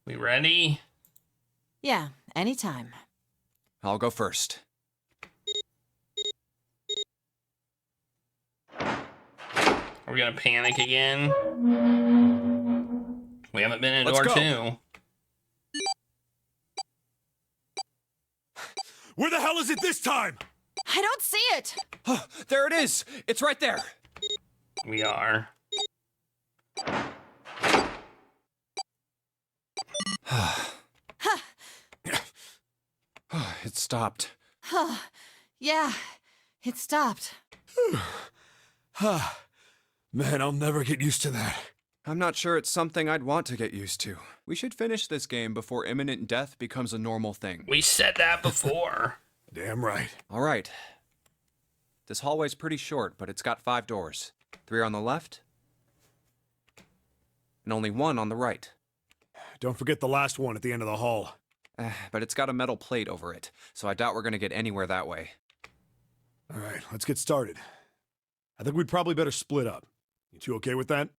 We ready? Yeah, anytime. I'll go first. Are we gonna panic again? We haven't been in Let's door go. 2. Where the hell is it this time? I don't see it! There it is! It's right there! We are. It stopped. Yeah, it stopped. Man, I'll never get used to that. I'm not sure it's something I'd want to get used to. We should finish this game before imminent death becomes a normal thing. We said that before. Damn right. All right. This hallway's pretty short, but it's got 5 doors. 3 on the left, and only 1 on the right. Don't forget the last one at the end of the hall. But it's got a metal plate over it, so I doubt we're gonna get anywhere that way. All right, let's get started. I think we'd probably better split up. You two okay with that?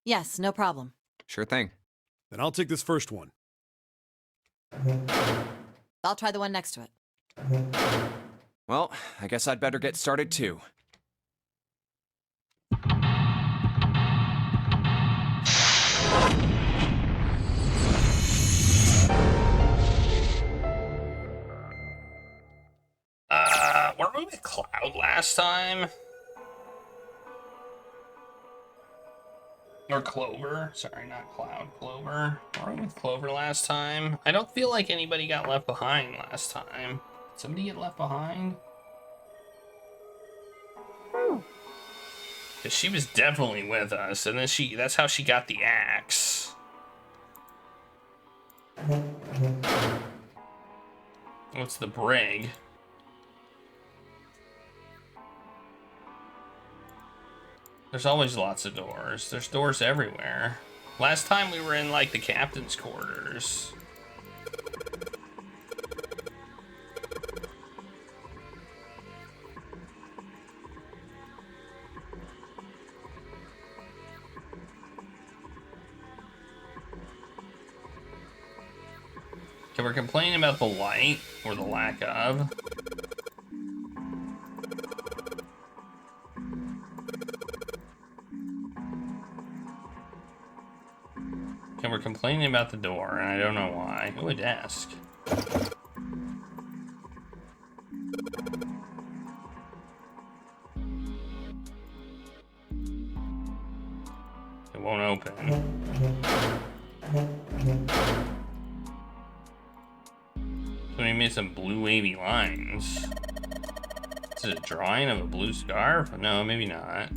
Yes, no problem. Sure thing. Then I'll take this first one. I'll try the one next to it. Well, I guess I'd better get started too. Weren't we with Cloud last time? Or Clover. Sorry, not Cloud. Clover. Weren't we with Clover last time? I don't feel like anybody got left behind last time. Did somebody get left behind? Because she was definitely with us, and then that's how she got the axe. What's the brig? There's always lots of doors. There's doors everywhere. Last time we were in, like, the captain's quarters. Okay, we're complaining about the light, or the lack of. Okay, we're complaining about the door, and I don't know why. Ooh, a desk. It won't open. Somebody made some blue wavy lines. Is it a drawing of a blue scarf? No, maybe not.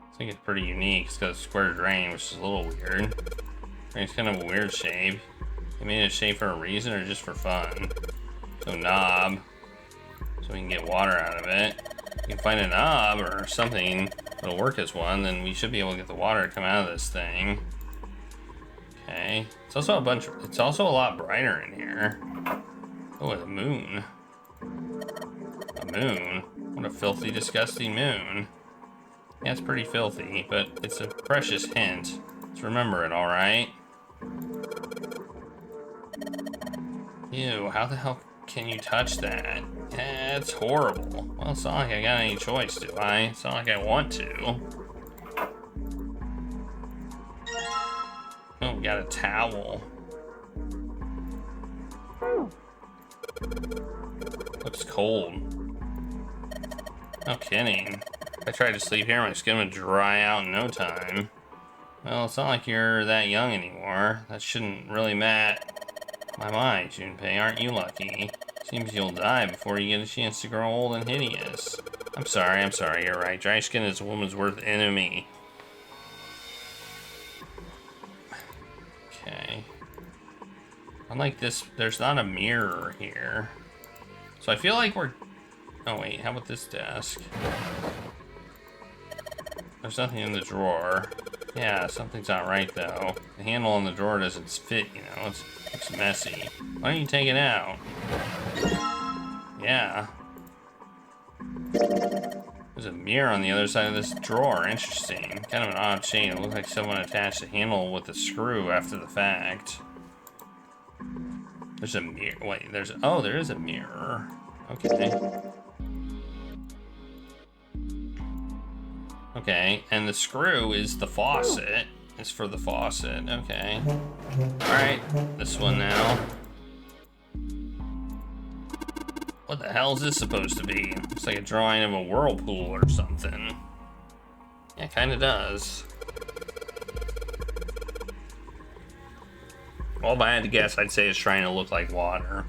I think it's pretty unique. It's got a square drain, which is a little weird. It's kind of a weird shape. They made it a shape for a reason or just for fun? So knob, so we can get water out of it. If we can find a knob or something that'll work as one, then we should be able to get the water to come out of this thing. Okay. It's also it's also a lot brighter in here. Oh, a moon. A moon. What a filthy, disgusting moon. Yeah, it's pretty filthy, but it's a precious hint. Let's remember it, alright? Ew, how the hell can you touch that? Yeah, it's horrible. Well, it's not like I got any choice, do I? It's not like I want to. Oh, we got a towel. Looks cold. No kidding. If I tried to sleep here, my skin would dry out in no time. Well, it's not like you're that young anymore. That shouldn't really matter. My, Junpei, aren't you lucky? Seems you'll die before you get a chance to grow old and hideous. I'm sorry, you're right. Dry skin is a woman's worst enemy. Okay. Unlike this, there's not a mirror here. So I feel like we're... Oh wait, how about this desk? There's nothing in the drawer. Yeah, something's not right though. The handle on the drawer doesn't fit, you know, it's messy. Why don't you take it out? Yeah. There's a mirror on the other side of this drawer. Interesting. Kind of an odd chain. It looks like someone attached a handle with a screw after the fact. There's a mirror. Wait, there is a mirror. Okay. Okay, and the screw is the faucet. It's for the faucet. Okay. Alright, this one now. What the hell is this supposed to be? Looks like a drawing of a whirlpool or something. Yeah, it kinda does. Well, if I had to guess, I'd say it's trying to look like water.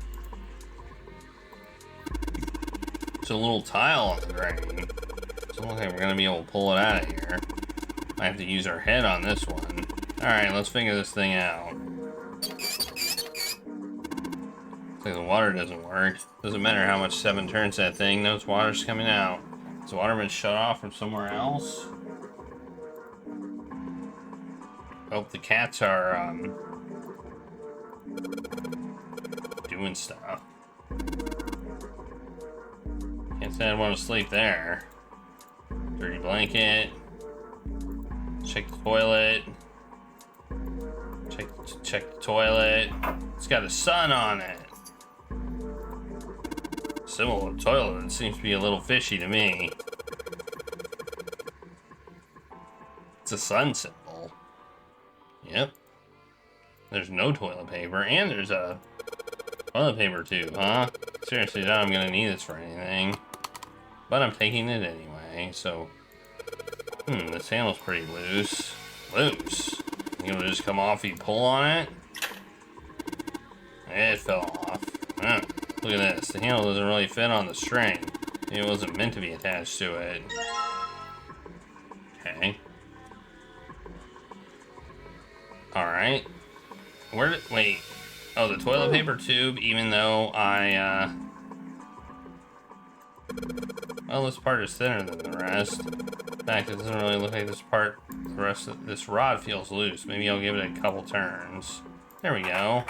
There's a little tile on the drain. Doesn't look like we're gonna be able to pull it out of here. I have to use our head on this one. Alright, let's figure this thing out. Looks like the water doesn't work. Doesn't matter how much 7 turns that thing, no water's coming out. Has the water been shut off from somewhere else? Oh, the cats are, doing stuff. Can't say I'd want to sleep there. Dirty blanket. Check the toilet. Check the toilet. It's got a sun on it. Similar to toilet, it seems to be a little fishy to me. It's a sun symbol. Yep. There's no toilet paper, and there's a toilet paper tube, huh? Seriously, doubt I'm gonna need this for anything. But I'm taking it anyway, so... this handle's pretty loose. Loose? You gonna just come off if you pull on it? It fell off. Huh. Look at this. The handle doesn't really fit on the string. It wasn't meant to be attached to it. Okay. Alright. Wait. Oh, the toilet paper tube, even though well, this part is thinner than the rest. In fact, it doesn't really look like this part, the rest of this rod feels loose. Maybe I'll give it a couple turns. There we go.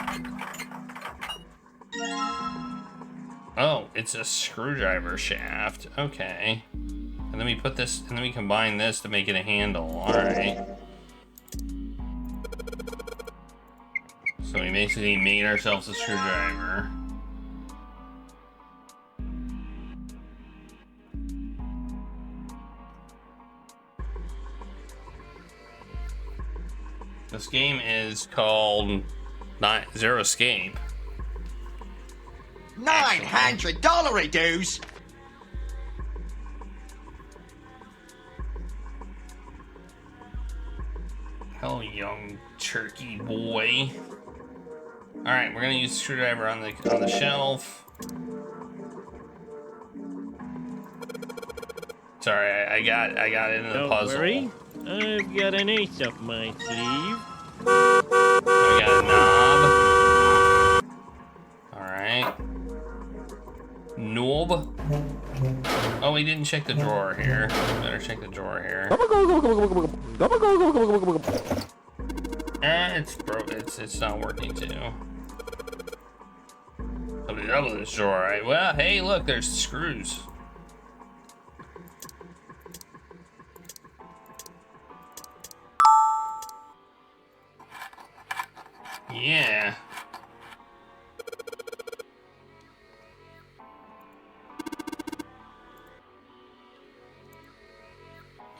Oh, it's a screwdriver shaft. Okay. And then we put this, and then we combine this to make it a handle. Alright. So we basically made ourselves a screwdriver. This game is called Zero Escape. $900 it dues. Hello, young turkey boy. All right, we're gonna use the screwdriver on the shelf. Sorry, I got into the puzzle. Don't worry, I've got an ace up my sleeve. We got a knob. All right. Knob. Oh, we didn't check the drawer here. Better check the drawer here. It's broke. It's not working too. Double this drawer, right? Well, hey, look, there's screws. Yeah.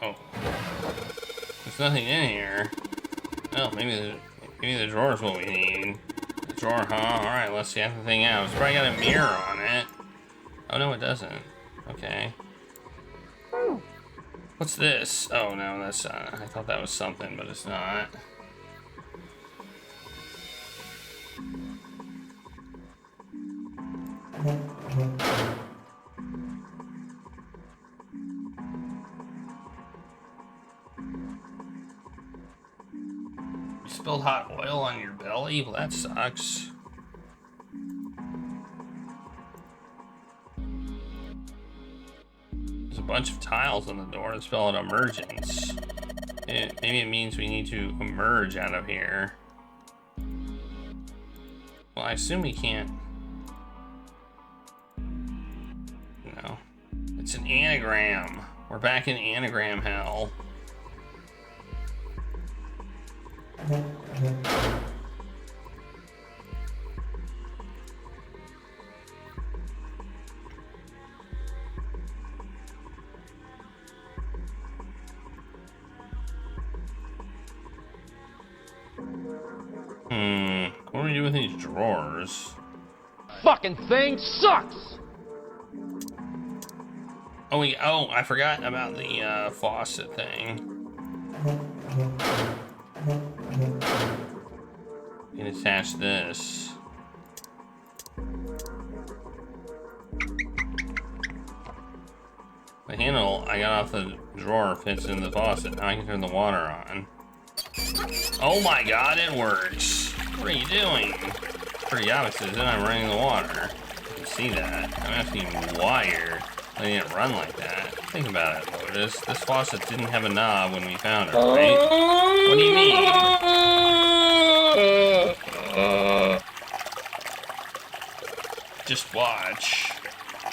Oh. There's nothing in here. Oh, maybe the drawer's what we need. The drawer, huh? Alright, let's check the thing out. It's probably got a mirror on it. Oh, no, it doesn't. Okay. What's this? Oh, no, that's, I thought that was something, but it's not. You spilled hot oil on your belly? Well, that sucks. There's a bunch of tiles on the door that spell out emergence. Maybe it means we need to emerge out of here. Well, I assume we can't. No. It's an anagram. We're back in anagram hell. What do we do with these drawers? Fucking thing sucks! Oh, I forgot about the faucet thing. You can attach this. The handle I got off the drawer fits in the faucet. Now I can turn the water on. Oh my god, it works! What are you doing? Pretty obvious, isn't I'm running the water. You can see that. I'm asking why you're letting it run like that. Think about it, Lotus. This faucet didn't have a knob when we found it, right? What do you mean? Just watch.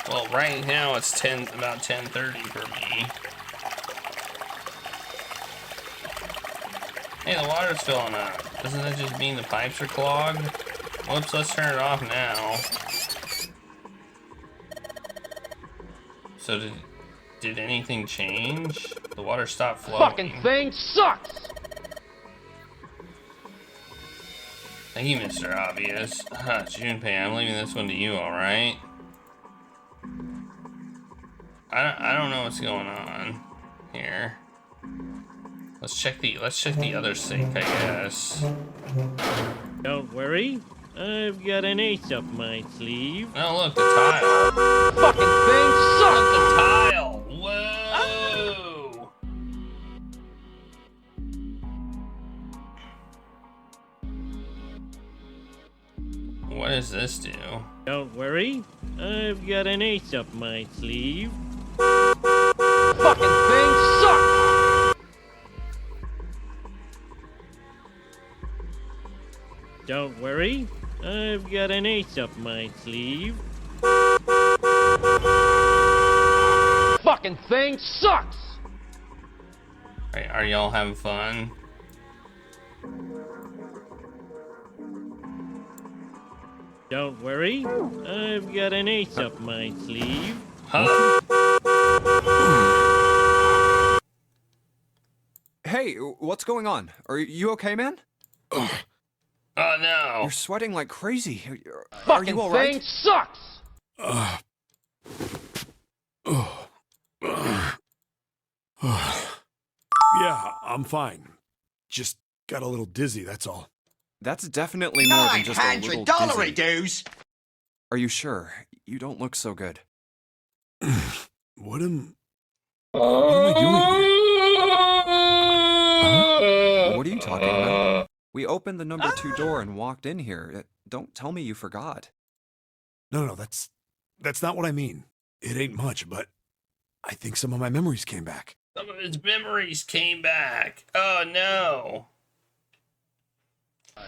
Well, right now it's about 10:30 for me. Hey, the water's filling up. Doesn't that just mean the pipes are clogged? Whoops, let's turn it off now. So did anything change? The water stopped flowing. Fucking thing sucks! Thank you, Mr. Obvious. Junpei, I'm leaving this one to you, alright? I don't know what's going on here. Let's check the other sink, I guess. Don't worry, I've got an ace up my sleeve. Oh, look, the tile. Fucking thing sucks! Look, the tile. Whoa! What does this do? Don't worry, I've got an ace up my sleeve. Fucking thing sucks! Don't worry, I've got an ace up my sleeve. Fucking thing sucks! Are y'all having fun? Don't worry, I've got an ace up my sleeve. Huh? Hey, what's going on? Are you okay, man? Oh no. You're sweating like crazy. Are Fucking you all thing right? sucks! Yeah, I'm fine. Just got a little dizzy, that's all. That's definitely more than just a little $900 dizzy. dues. Are you sure? You don't look so good. What am I doing here? Huh? What are you talking about? We opened the number 2 door and walked in here. Don't tell me you forgot. No, that's not what I mean. It ain't much, but I think some of my memories came back. Some of his memories came back. Oh no.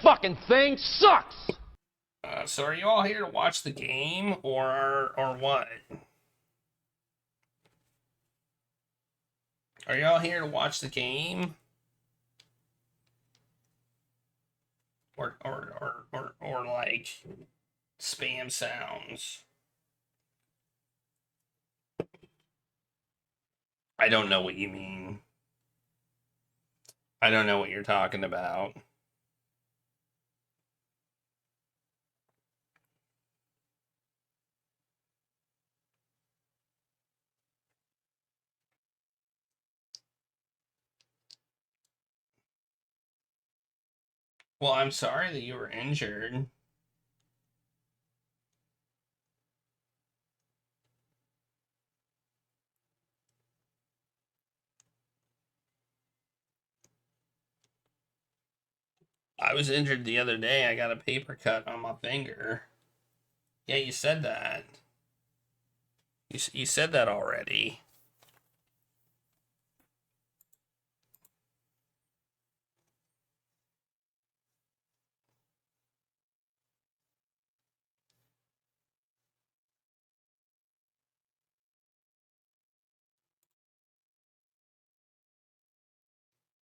Fucking thing sucks! So are you all here to watch the game or what? Are y'all here to watch the game? Or like spam sounds? I don't know what you mean. I don't know what you're talking about. Well, I'm sorry that you were injured. I was injured the other day. I got a paper cut on my finger. Yeah, you said that. You said that already.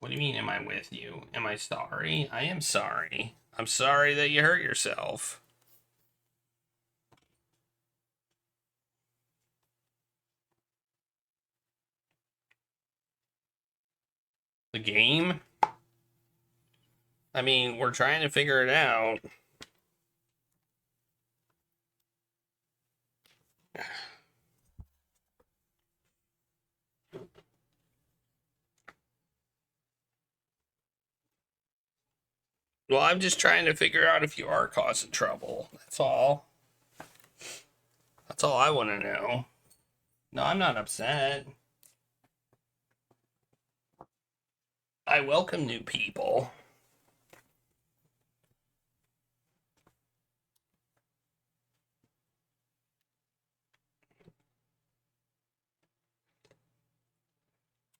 What do you mean, am I with you? Am I sorry? I am sorry. I'm sorry that you hurt yourself. The game? I mean, we're trying to figure it out. Well, I'm just trying to figure out if you are causing trouble. That's all. That's all I want to know. No, I'm not upset. I welcome new people.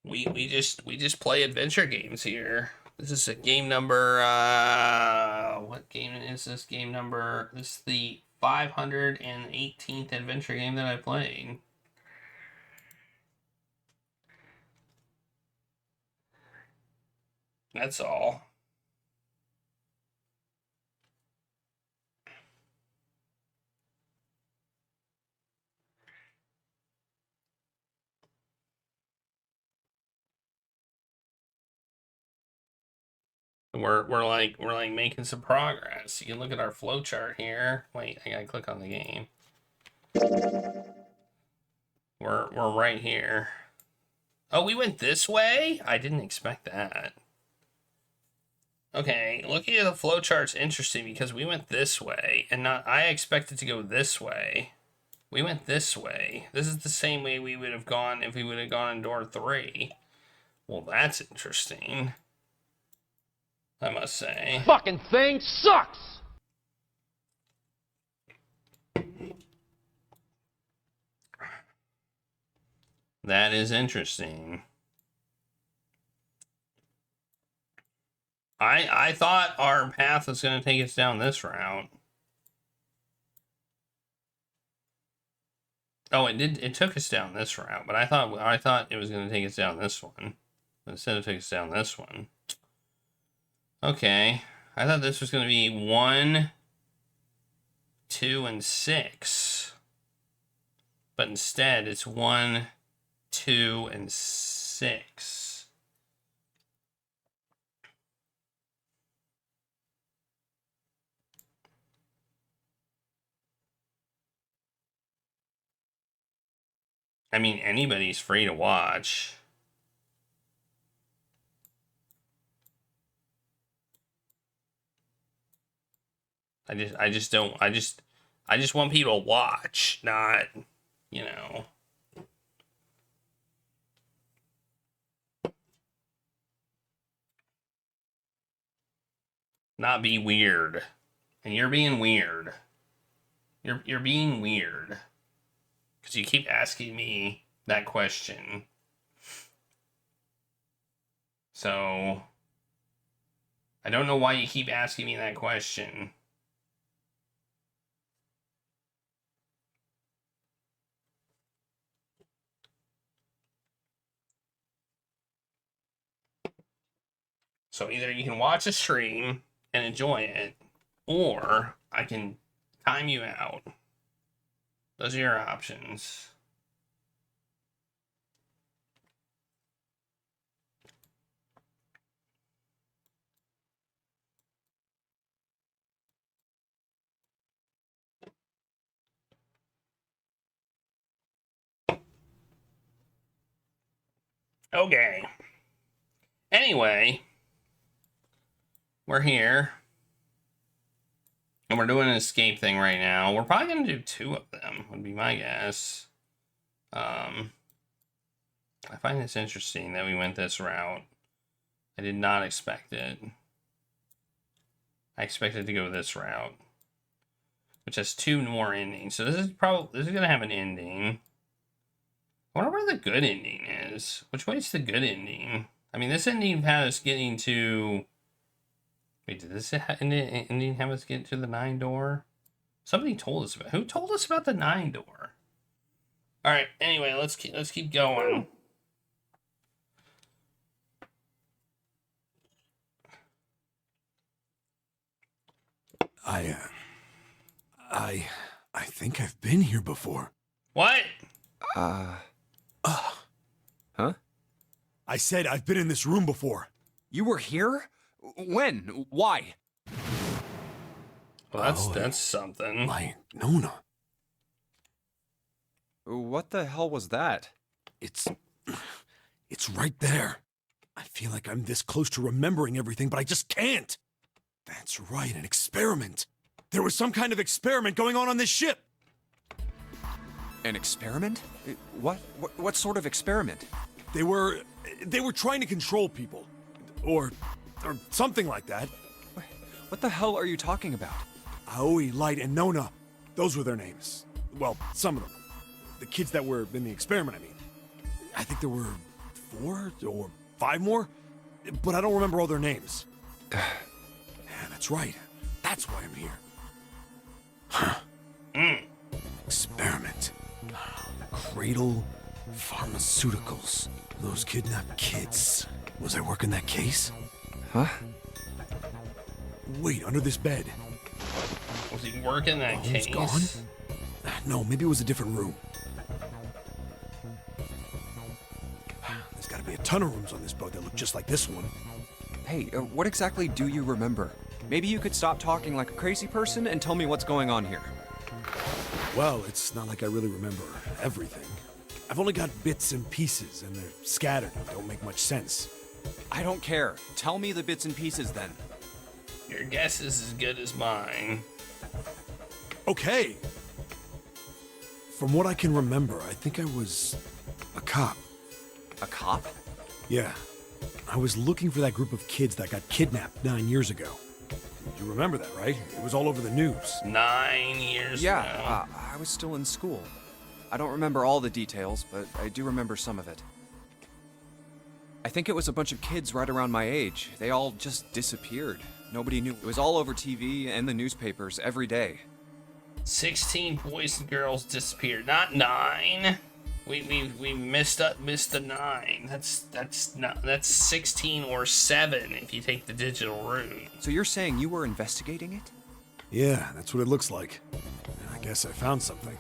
We just play adventure games here. This is a game number what game is this game number? This is the 518th adventure game that I played. That's all. We're like making some progress. You can look at our flowchart here. Wait, I gotta click on the game. We're right here. Oh, we went this way? I didn't expect that. Okay, looking at the flowchart's interesting because we went this way and not I expected to go this way. We went this way. This is the same way we would have gone if we would have gone in door 3. Well, that's interesting. I must say. Fucking thing sucks! That is interesting. I thought our path was going to take us down this route. Oh, it did. It took us down this route, but I thought it was going to take us down this one. Instead, it took us down this one. Okay, I thought this was going to be 1, 2, and 6, but instead it's 1, 2, and 6. I mean, anybody's free to watch. I just want people to watch, not, you know. Not be weird. And you're being weird. You're being weird. Because you keep asking me that question. So, I don't know why you keep asking me that question. So either you can watch a stream and enjoy it, or I can time you out. Those are your options. Okay. Anyway, we're here. And we're doing an escape thing right now. We're probably going to do 2 of them, would be my guess. I find this interesting that we went this route. I did not expect it. I expected to go this route, which has 2 more endings. So this is going to have an ending. I wonder where the good ending is. Which way's the good ending? I mean, this ending had us getting to... Wait, did this ending have us get to the 9 door? Somebody told us about... Who told us about the 9 door? All right. Anyway, let's keep going. I think I've been here before. What? Huh? I said I've been in this room before. You were here? When? Why? Well, that's something. My Nona. What the hell was that? It's right there. I feel like I'm this close to remembering everything, but I just can't. That's right, an experiment. There was some kind of experiment going on this ship. An experiment? What sort of experiment? They were trying to control people, or something like that. What the hell are you talking about? Aoi, Light, and Nona. Those were their names. Well, some of them. The kids that were in the experiment, I mean. I think there were 4 or 5 more, but I don't remember all their names. Yeah, that's right. That's why I'm here. Experiment. Cradle Pharmaceuticals. Those kidnapped kids. Was I working that case? Huh? Wait, under this bed. Was he working that Who's case? gone? No, maybe it was a different room. There's gotta be a ton of rooms on this boat that look just like this one. Hey, what exactly do you remember? Maybe you could stop talking like a crazy person and tell me what's going on here. Well, it's not like I really remember everything. I've only got bits and pieces, and they're scattered and don't make much sense. I don't care. Tell me the bits and pieces then. Your guess is as good as mine. Okay. From what I can remember, I think I was a cop. A cop? Yeah. I was looking for that group of kids that got kidnapped 9 years ago. You remember that, right? It was all over the news. 9 years ago. Yeah, I was still in school. I don't remember all the details, but I do remember some of it. I think it was a bunch of kids right around my age. They all just disappeared. Nobody knew. It was all over TV and the newspapers every day. 16 boys and girls disappeared, not 9. We missed the 9. That's 16 or 7 if you take the digital route. So you're saying you were investigating it? Yeah, that's what it looks like. I guess I found something.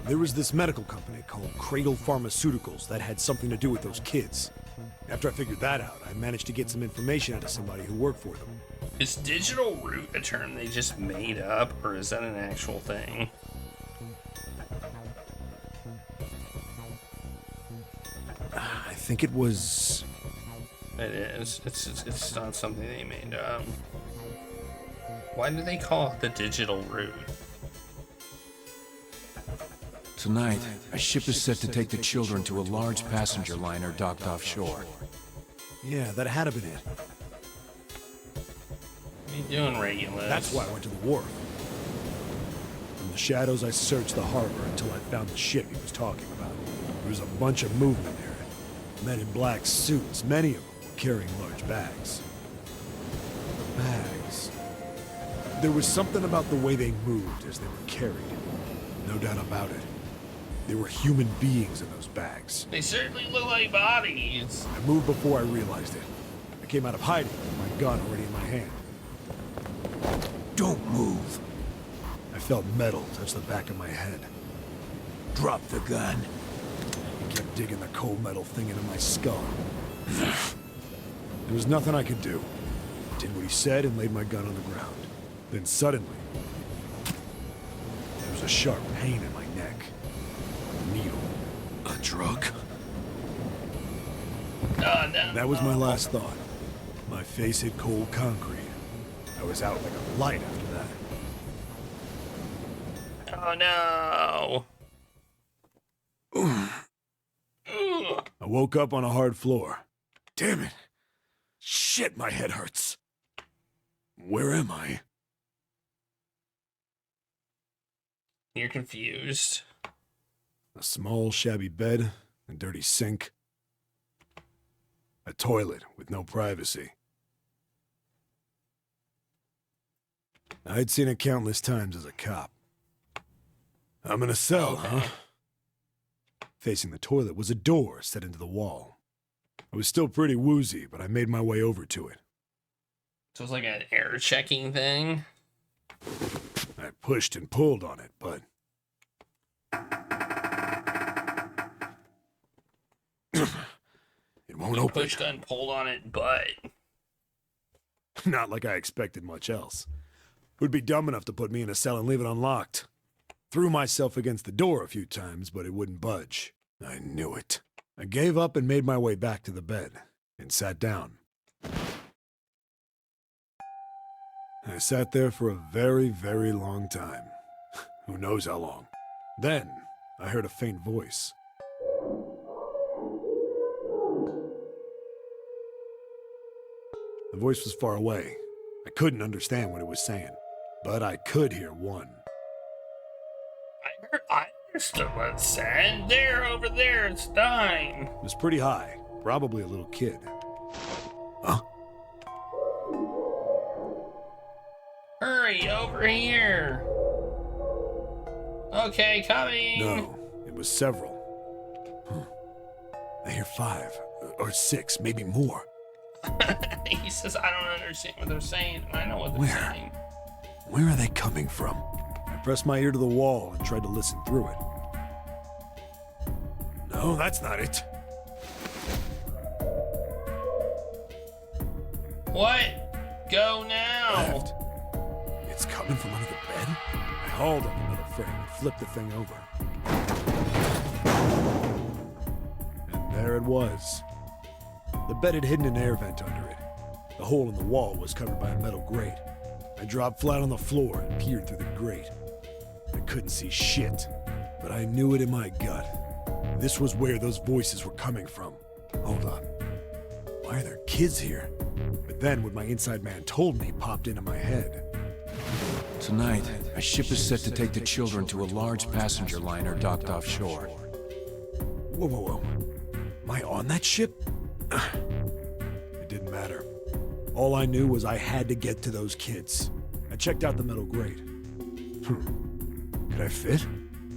There was this medical company called Cradle Pharmaceuticals that had something to do with those kids. After I figured that out, I managed to get some information out of somebody who worked for them. Is digital route a term they just made up, or is that an actual thing? I think it was... It is. It's not something they made up. Why do they call it the digital route? Tonight, a ship is set to take the children to a large passenger liner docked offshore. Yeah, that had to been it. What are you doing, Regulus? That's why I went to the wharf. In the shadows, I searched the harbor until I found the ship he was talking about. There was a bunch of movement there. Men in black suits, many of them were carrying large bags. Bags. There was something about the way they moved as they were carried. No doubt about it. There were human beings in those bags. They certainly look like bodies. I moved before I realized it. I came out of hiding with my gun already in my hand. Don't move. I felt metal touch the back of my head. Drop the gun. He kept digging the cold metal thing into my skull. There was nothing I could do. I did what he said and laid my gun on the ground. Then suddenly, there was a sharp pain in my neck. A needle. A drug? Oh, no. That was my last thought. My face hit cold concrete. I was out like a light after that. Oh, no. I woke up on a hard floor. Damn it. Shit, my head hurts. Where am I? You're confused. A small, shabby bed, a dirty sink. A toilet with no privacy. I'd seen it countless times as a cop. I'm in a cell, huh? Facing the toilet was a door set into the wall. I was still pretty woozy, but I made my way over to it. So it's like an air checking thing. pushed and pulled on it, but... it won't You open. pushed and pulled on it, but... Not like I expected much else. Would be dumb enough to put me in a cell and leave it unlocked. Threw myself against the door a few times, but it wouldn't budge. I knew it. I gave up and made my way back to the bed, and sat down. I sat there for a very, very long time. Who knows how long. Then, I heard a faint voice. The voice was far away. I couldn't understand what it was saying, but I could hear one. I understood what it said. There, over there, it's dying. It was pretty high, probably a little kid. Huh? Hurry, over here. Okay, coming. No, it was several. I hear 5, or 6, maybe more. He says, I don't understand what they're saying, and I know what they're Where? saying. Where are they coming from? I pressed my ear to the wall and tried to listen through it. No, that's not it. What? Go now. Left. It's coming from under the bed? I hauled up another frame and flipped the thing over. And there it was. The bed had hidden an air vent under it. The hole in the wall was covered by a metal grate. I dropped flat on the floor and peered through the grate. I couldn't see shit, but I knew it in my gut. This was where those voices were coming from. Hold on. Why are there kids here? But then what my inside man told me popped into my head. Tonight, a ship is set to take the children to a large passenger liner docked offshore. Whoa, whoa, whoa. Am I on that ship? It didn't matter. All I knew was I had to get to those kids. I checked out the metal grate. Could I fit?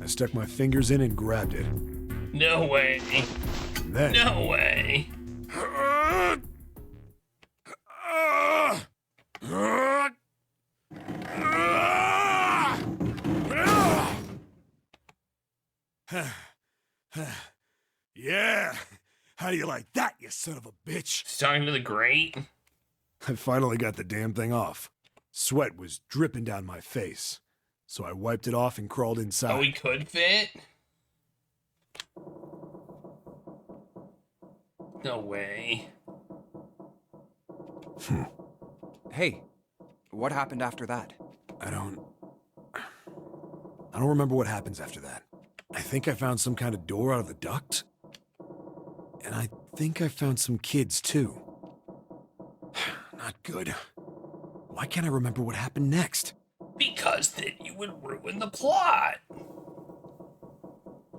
I stuck my fingers in and grabbed it. No way. And then... No way. Yeah! How do you like that, you son of a bitch? He's talking to the grate. I finally got the damn thing off. Sweat was dripping down my face, so I wiped it off and crawled inside. Oh, he could fit? No way. Hey, what happened after that? I don't remember what happens after that. I think I found some kind of door out of the duct. And I think I found some kids, too. Not good. Why can't I remember what happened next? Because then you would ruin the plot.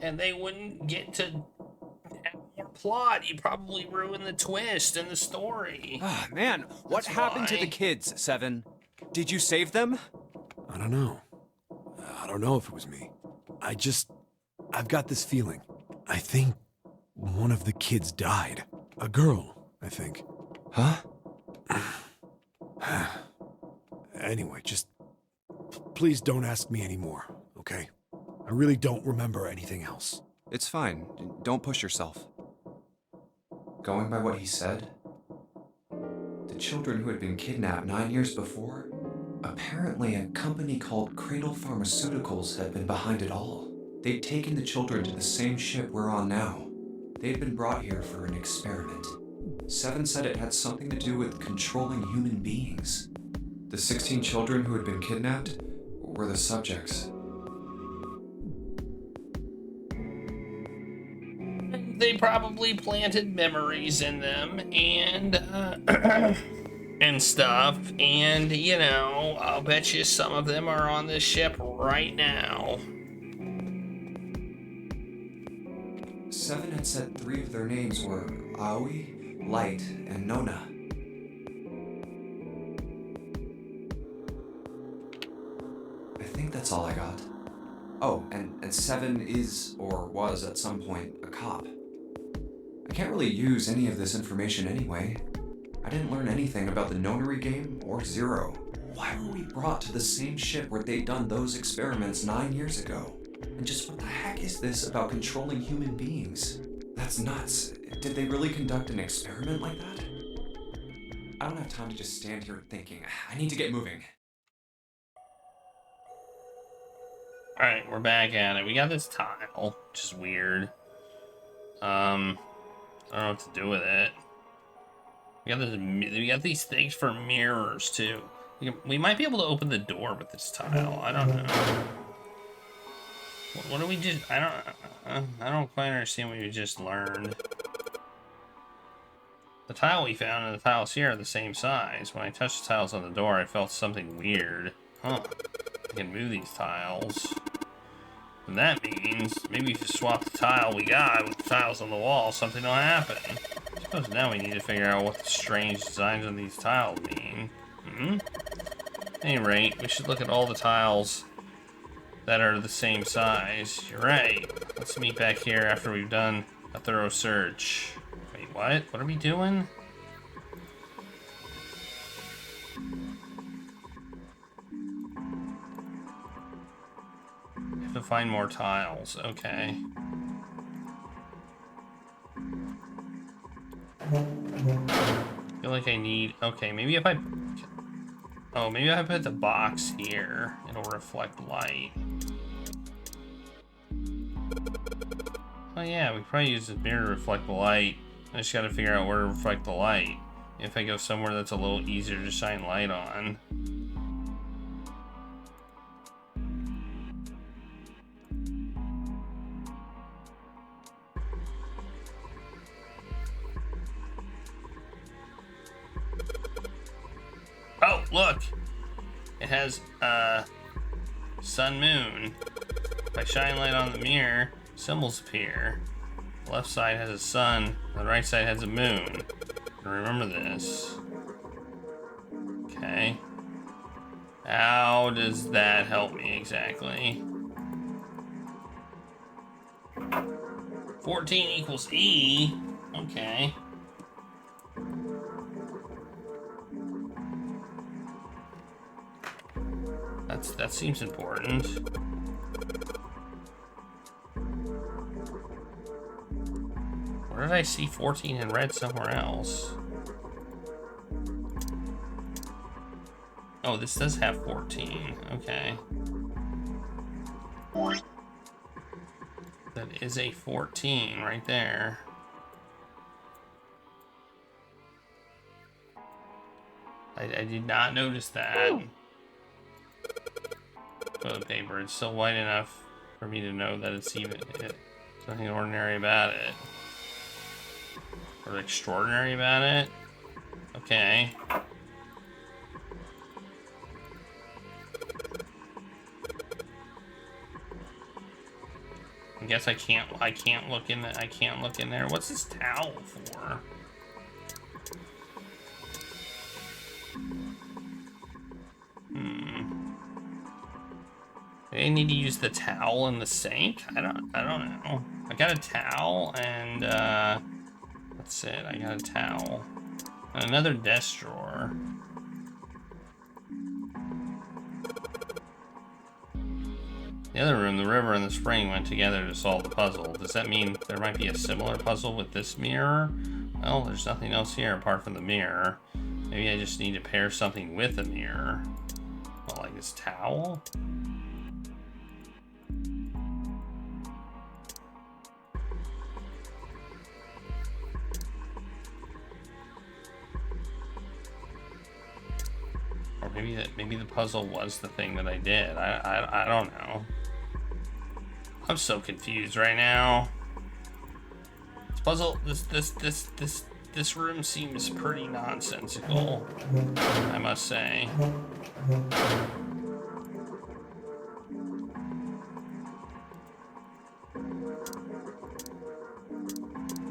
And they wouldn't get to have more plot. You'd probably ruin the twist in the story. Ah, man, what That's happened to why. the kids, Seven? Did you save them? I don't know. I don't know if it was me. I've got this feeling. I think one of the kids died. A girl, I think. Huh? Anyway, just please don't ask me anymore, okay? I really don't remember anything else. It's fine. Don't push yourself. Going by what he said, the children who had been kidnapped 9 years before, apparently a company called Cradle Pharmaceuticals had been behind it all. They'd taken the children to the same ship we're on now. They'd been brought here for an experiment. Seven said it had something to do with controlling human beings. The 16 children who had been kidnapped were the subjects. They probably planted memories in them and and stuff. And, you know, I'll bet you some of them are on this ship right now. Seven had said 3 of their names were Aoi, Light, and Nona. I think that's all I got. Oh, and Seven is, or was at some point, a cop. I can't really use any of this information anyway. I didn't learn anything about the Nonary game or Zero. Why were we brought to the same ship where they'd done those experiments 9 years ago? And just what the heck is this about controlling human beings? That's nuts. Did they really conduct an experiment like that? I don't have time to just stand here thinking. I need to get moving. Alright, we're back at it. We got this tile, which is weird. I don't know what to do with it. We got these things for mirrors too. We might be able to open the door with this tile. I don't know. What do we just? I don't quite understand what we just learned. The tile we found and the tiles here are the same size. When I touched the tiles on the door, I felt something weird. Huh? I can move these tiles. And that means maybe if you swap the tile we got with the tiles on the wall, something will happen. I suppose now we need to figure out what the strange designs on these tiles mean. At any rate, we should look at all the tiles that are the same size. You're right. Let's meet back here after we've done a thorough search. Wait, what? What are we doing? We have to find more tiles. Okay. I feel like I need... Okay, maybe if I... Oh, maybe if I put the box here, it'll reflect light. Oh yeah, we probably use the mirror to reflect the light. I just gotta figure out where to reflect the light. If I go somewhere that's a little easier to shine light on. Oh, look! It has, sun, moon. If I shine light on the mirror, symbols appear. The left side has a sun, the right side has a moon. Remember this. Okay. How does that help me exactly? 14 equals E. Okay. That seems important. Where did I see 14 in red somewhere else? Oh, this does have 14. Okay. That is a 14 right there. I did not notice that. Toilet paper. It's still white enough for me to know that it's nothing ordinary about it. Or extraordinary about it. Okay. I guess I can't look in there. What's this towel for? Do I need to use the towel in the sink? I don't know. I got a towel and that's it. I got a towel. And another desk drawer. The other room, the river and the spring went together to solve the puzzle. Does that mean there might be a similar puzzle with this mirror? Well, there's nothing else here apart from the mirror. Maybe I just need to pair something with the mirror. What, like this towel? Or maybe the puzzle was the thing that I did. I don't know. I'm so confused right now. This puzzle, this room seems pretty nonsensical, I must say.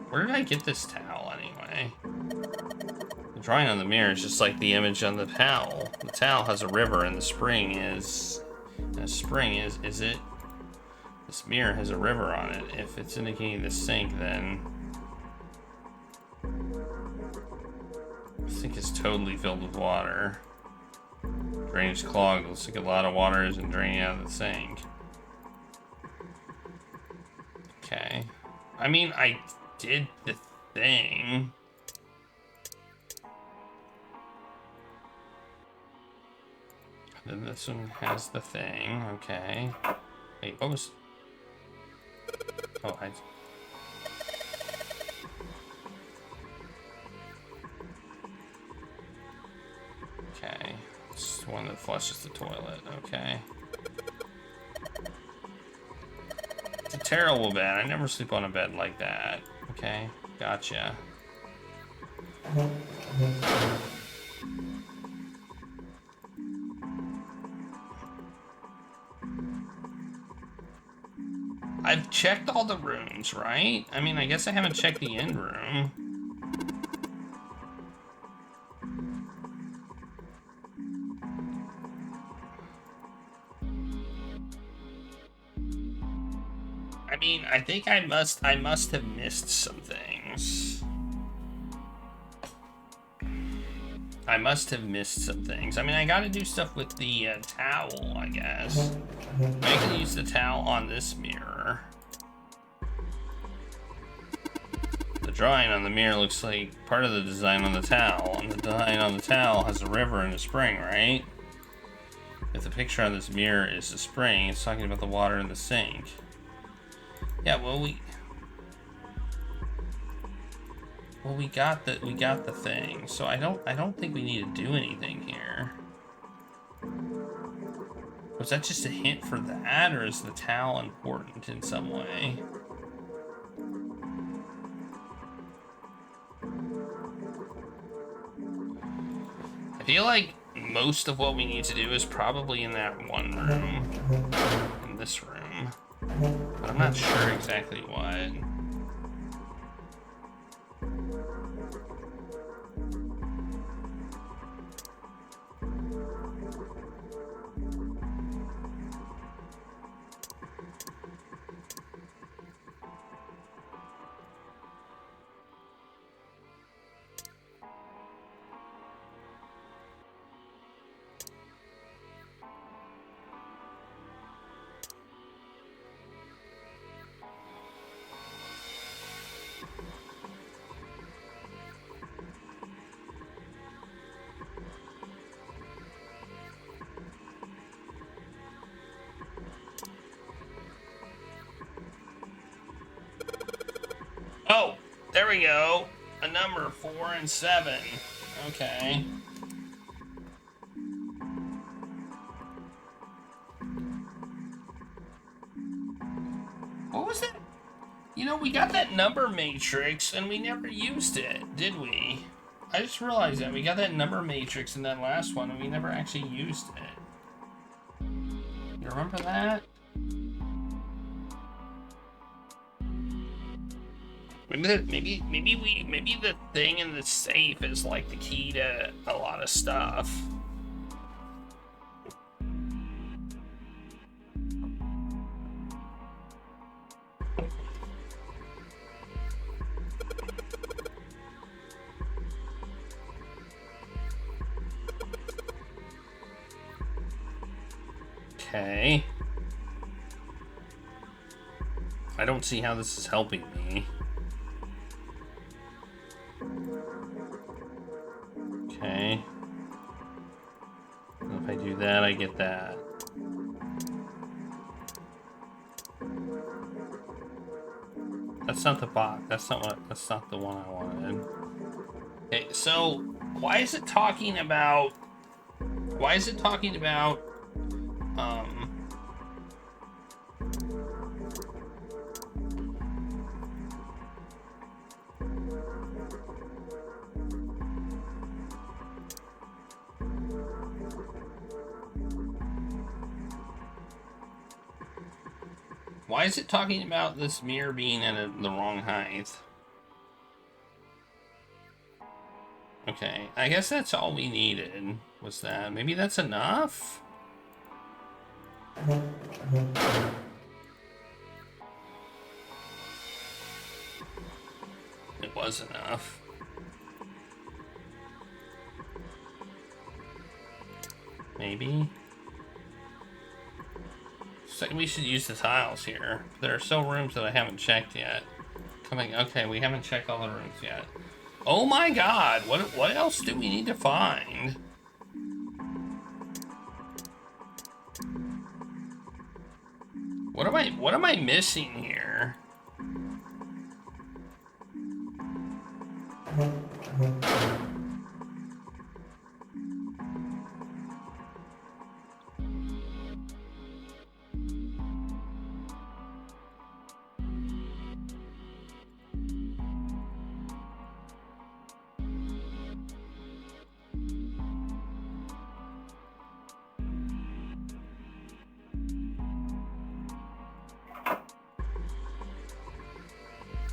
Where did I get this towel anyway? The drawing on the mirror is just like the image on the towel. The towel has a river and the spring is... is it? This mirror has a river on it. If it's indicating the sink, then... the sink is totally filled with water. Drainage clogged. Looks like a lot of water isn't draining out of the sink. Okay. I mean, I did the thing. Then this one has the thing. Okay. Wait, what was... Oh, I... Okay. It's the one that flushes the toilet. Okay. It's a terrible bed. I never sleep on a bed like that. Okay. Gotcha. I've checked all the rooms, right? I mean, I guess I haven't checked the end room. I mean, I think I must have missed some things. I must have missed some things. I mean, I gotta do stuff with the towel, I guess. I can use the towel on this mirror. The drawing on the mirror looks like part of the design on the towel, and the design on the towel has a river and a spring, right? If the picture on this mirror is a spring, it's talking about the water in the sink. Yeah, well we got the thing, so I don't think we need to do anything here. Was that just a hint for that, or is the towel important in some way? I feel like most of what we need to do is probably in that one room, in this room, but I'm not sure exactly what. Oh, there we go. A number 4 and 7. Okay. What was that? You know, we got that number matrix and we never used it, did we? I just realized that we got that number matrix in that last one and we never actually used it. You remember that? Maybe the thing in the safe is like the key to a lot of stuff. Okay. I don't see how this is helping me. Okay. And if I do that, I get that. That's not the box. That's not the one I wanted. Okay, so why is it talking about why is it talking about this mirror being at the wrong height? Okay, I guess that's all we needed, was that. Maybe that's enough? It was enough. Maybe. So we should use the tiles here. There are still rooms that I haven't checked yet. Okay, we haven't checked all the rooms yet. Oh my god, what else do we need to find? What am I missing here?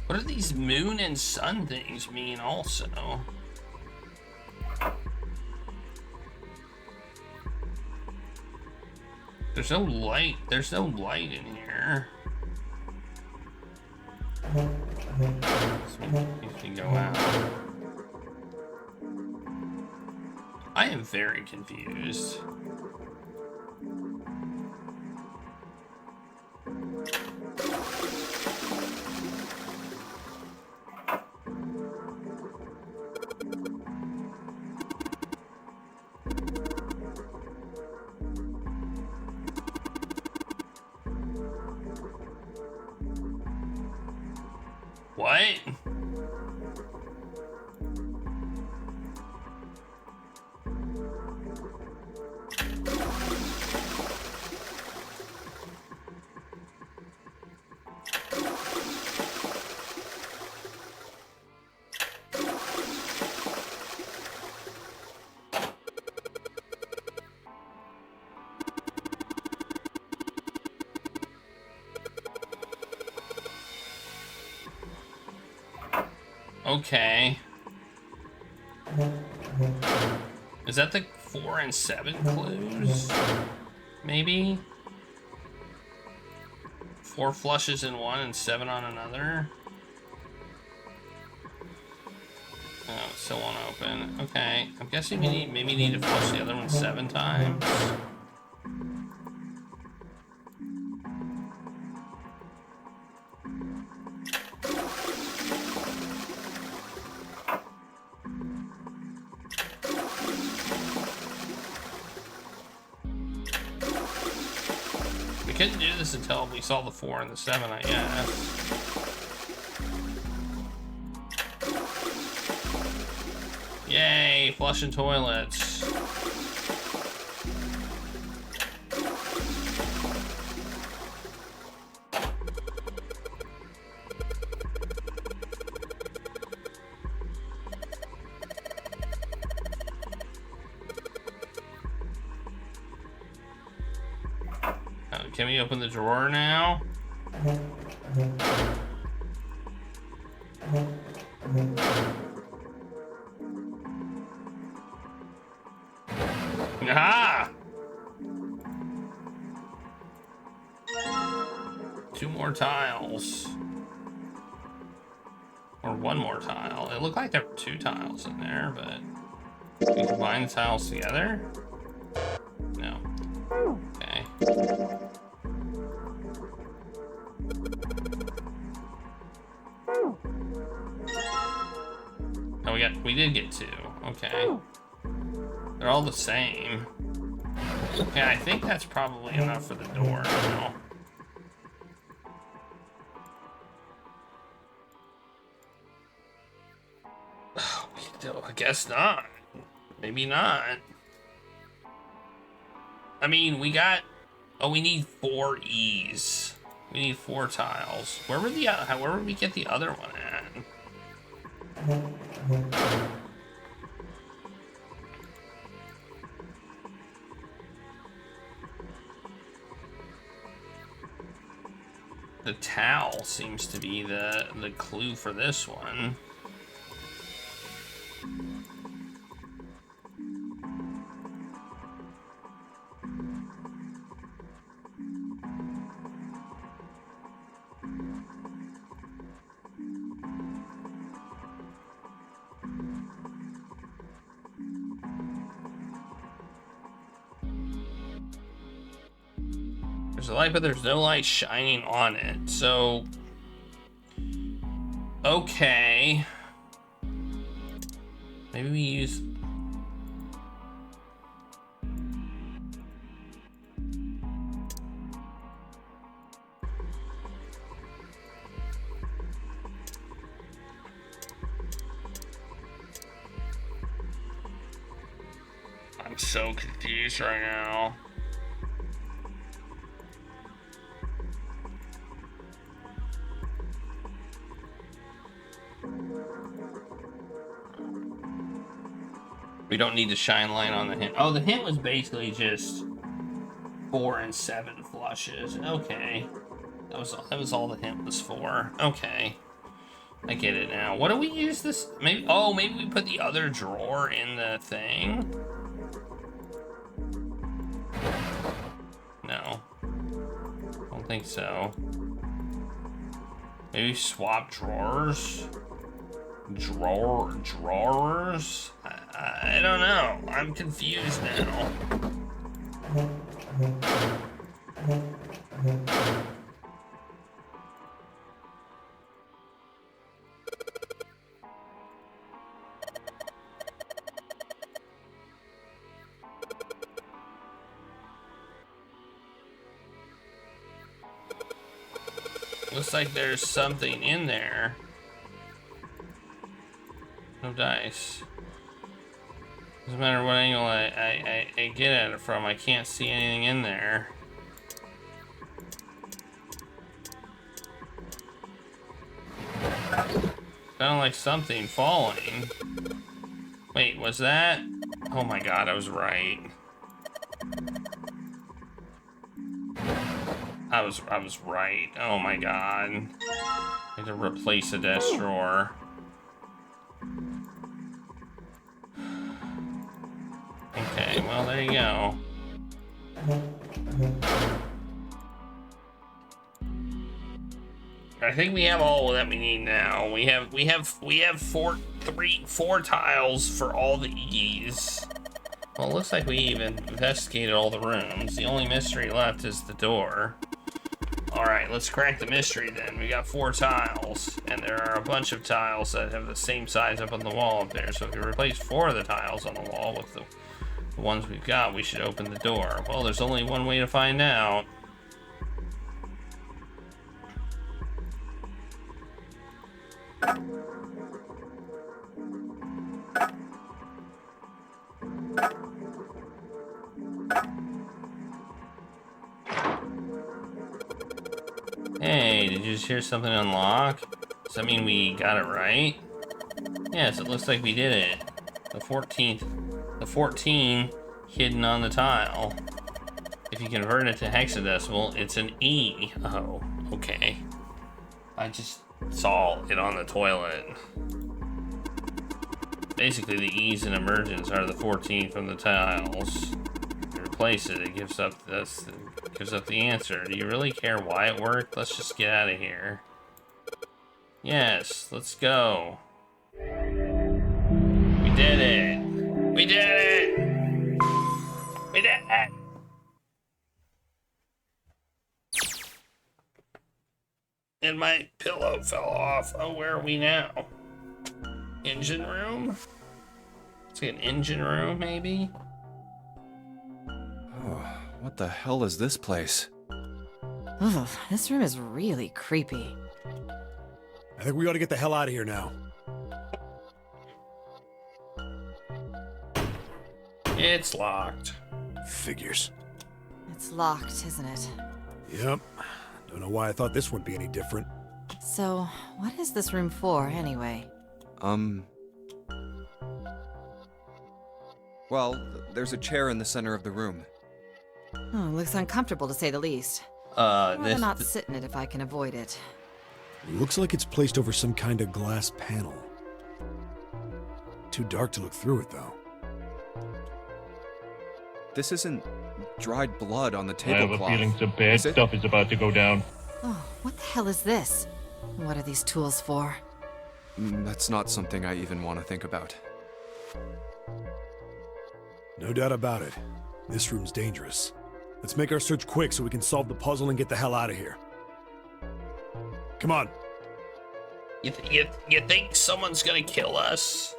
What do these moon and sun things mean also? There's no light in here. So makes me go out. I am very confused. What? Okay. Is that the 4 and 7 clues? Maybe? 4 flushes in one and 7 on another? Oh, it still won't open. Okay. I'm guessing we maybe need to flush the other one 7 times. We couldn't do this until we saw the 4 and the 7, I guess. Yay, flushing toilets. Can we open the drawer now? Aha! 2 more tiles. Or 1 more tile. It looked like there were 2 tiles in there, but we combine the tiles together? No. Okay. Oh, we did get 2. Okay. They're all the same. Okay, I think that's probably enough for the door now. I guess not. Maybe not. I mean, we got... Oh, we need 4 E's. We need 4 tiles. Where would we get the other one at? The towel seems to be the clue for this one. There's a light, but there's no light shining on it. So, okay. Maybe we use... I'm so confused right now. We don't need to shine light on the hint. Oh, the hint was basically just 4 and 7 flushes. Okay. That was all the hint was for. Okay. I get it now. What do we use this? Maybe we put the other drawer in the thing. No. Don't think so. Maybe swap drawers? Drawers? I don't know. I'm confused now. Looks like there's something in there. No dice. Doesn't matter what angle I get at it from, I can't see anything in there. Sounded like something falling. Wait, was that? Oh my god, I was right. I was right. Oh my god. I had to replace a desk drawer. Okay, well there you go. I think we have all that we need now. We have four tiles for all the E's. Well, it looks like we even investigated all the rooms. The only mystery left is the door. Alright, let's crack the mystery then. We got 4 tiles, and there are a bunch of tiles that have the same size up on the wall up there. So if you replace 4 of the tiles on the wall with the ones we've got, we should open the door. Well, there's only one way to find out. Hey, did you just hear something unlock? Does that mean we got it right? Yes, it looks like we did it. The 14 hidden on the tile. If you convert it to hexadecimal, it's an E. Oh, okay. I just saw it on the toilet. Basically, the E's in emergence are the 14 from the tiles. If you replace it, it gives up this. Gives up the answer. Do you really care why it worked? Let's just get out of here. Yes, let's go. We did it. We did it. We did it. And my pillow fell off. Oh, where are we now? Engine room? It's like an engine room, maybe? Oh, what the hell is this place? Ugh, this room is really creepy. I think we ought to get the hell out of here now. It's locked. Figures. It's locked, isn't it? Yep. Don't know why I thought this wouldn't be any different. So, what is this room for, anyway? Well, there's a chair in the center of the room. Oh, looks uncomfortable to say the least. I'd rather This not sit in it if I can avoid it. Looks like it's placed over some kind of glass panel. Too dark to look through it, though. This isn't dried blood on the I have tablecloth. a feeling some bad Is it? stuff is about to go down. Oh, what the hell is this? What are these tools for? That's not something I even want to think about. No doubt about it. This room's dangerous. Let's make our search quick so we can solve the puzzle and get the hell out of here. Come on. You think someo's gonna kill us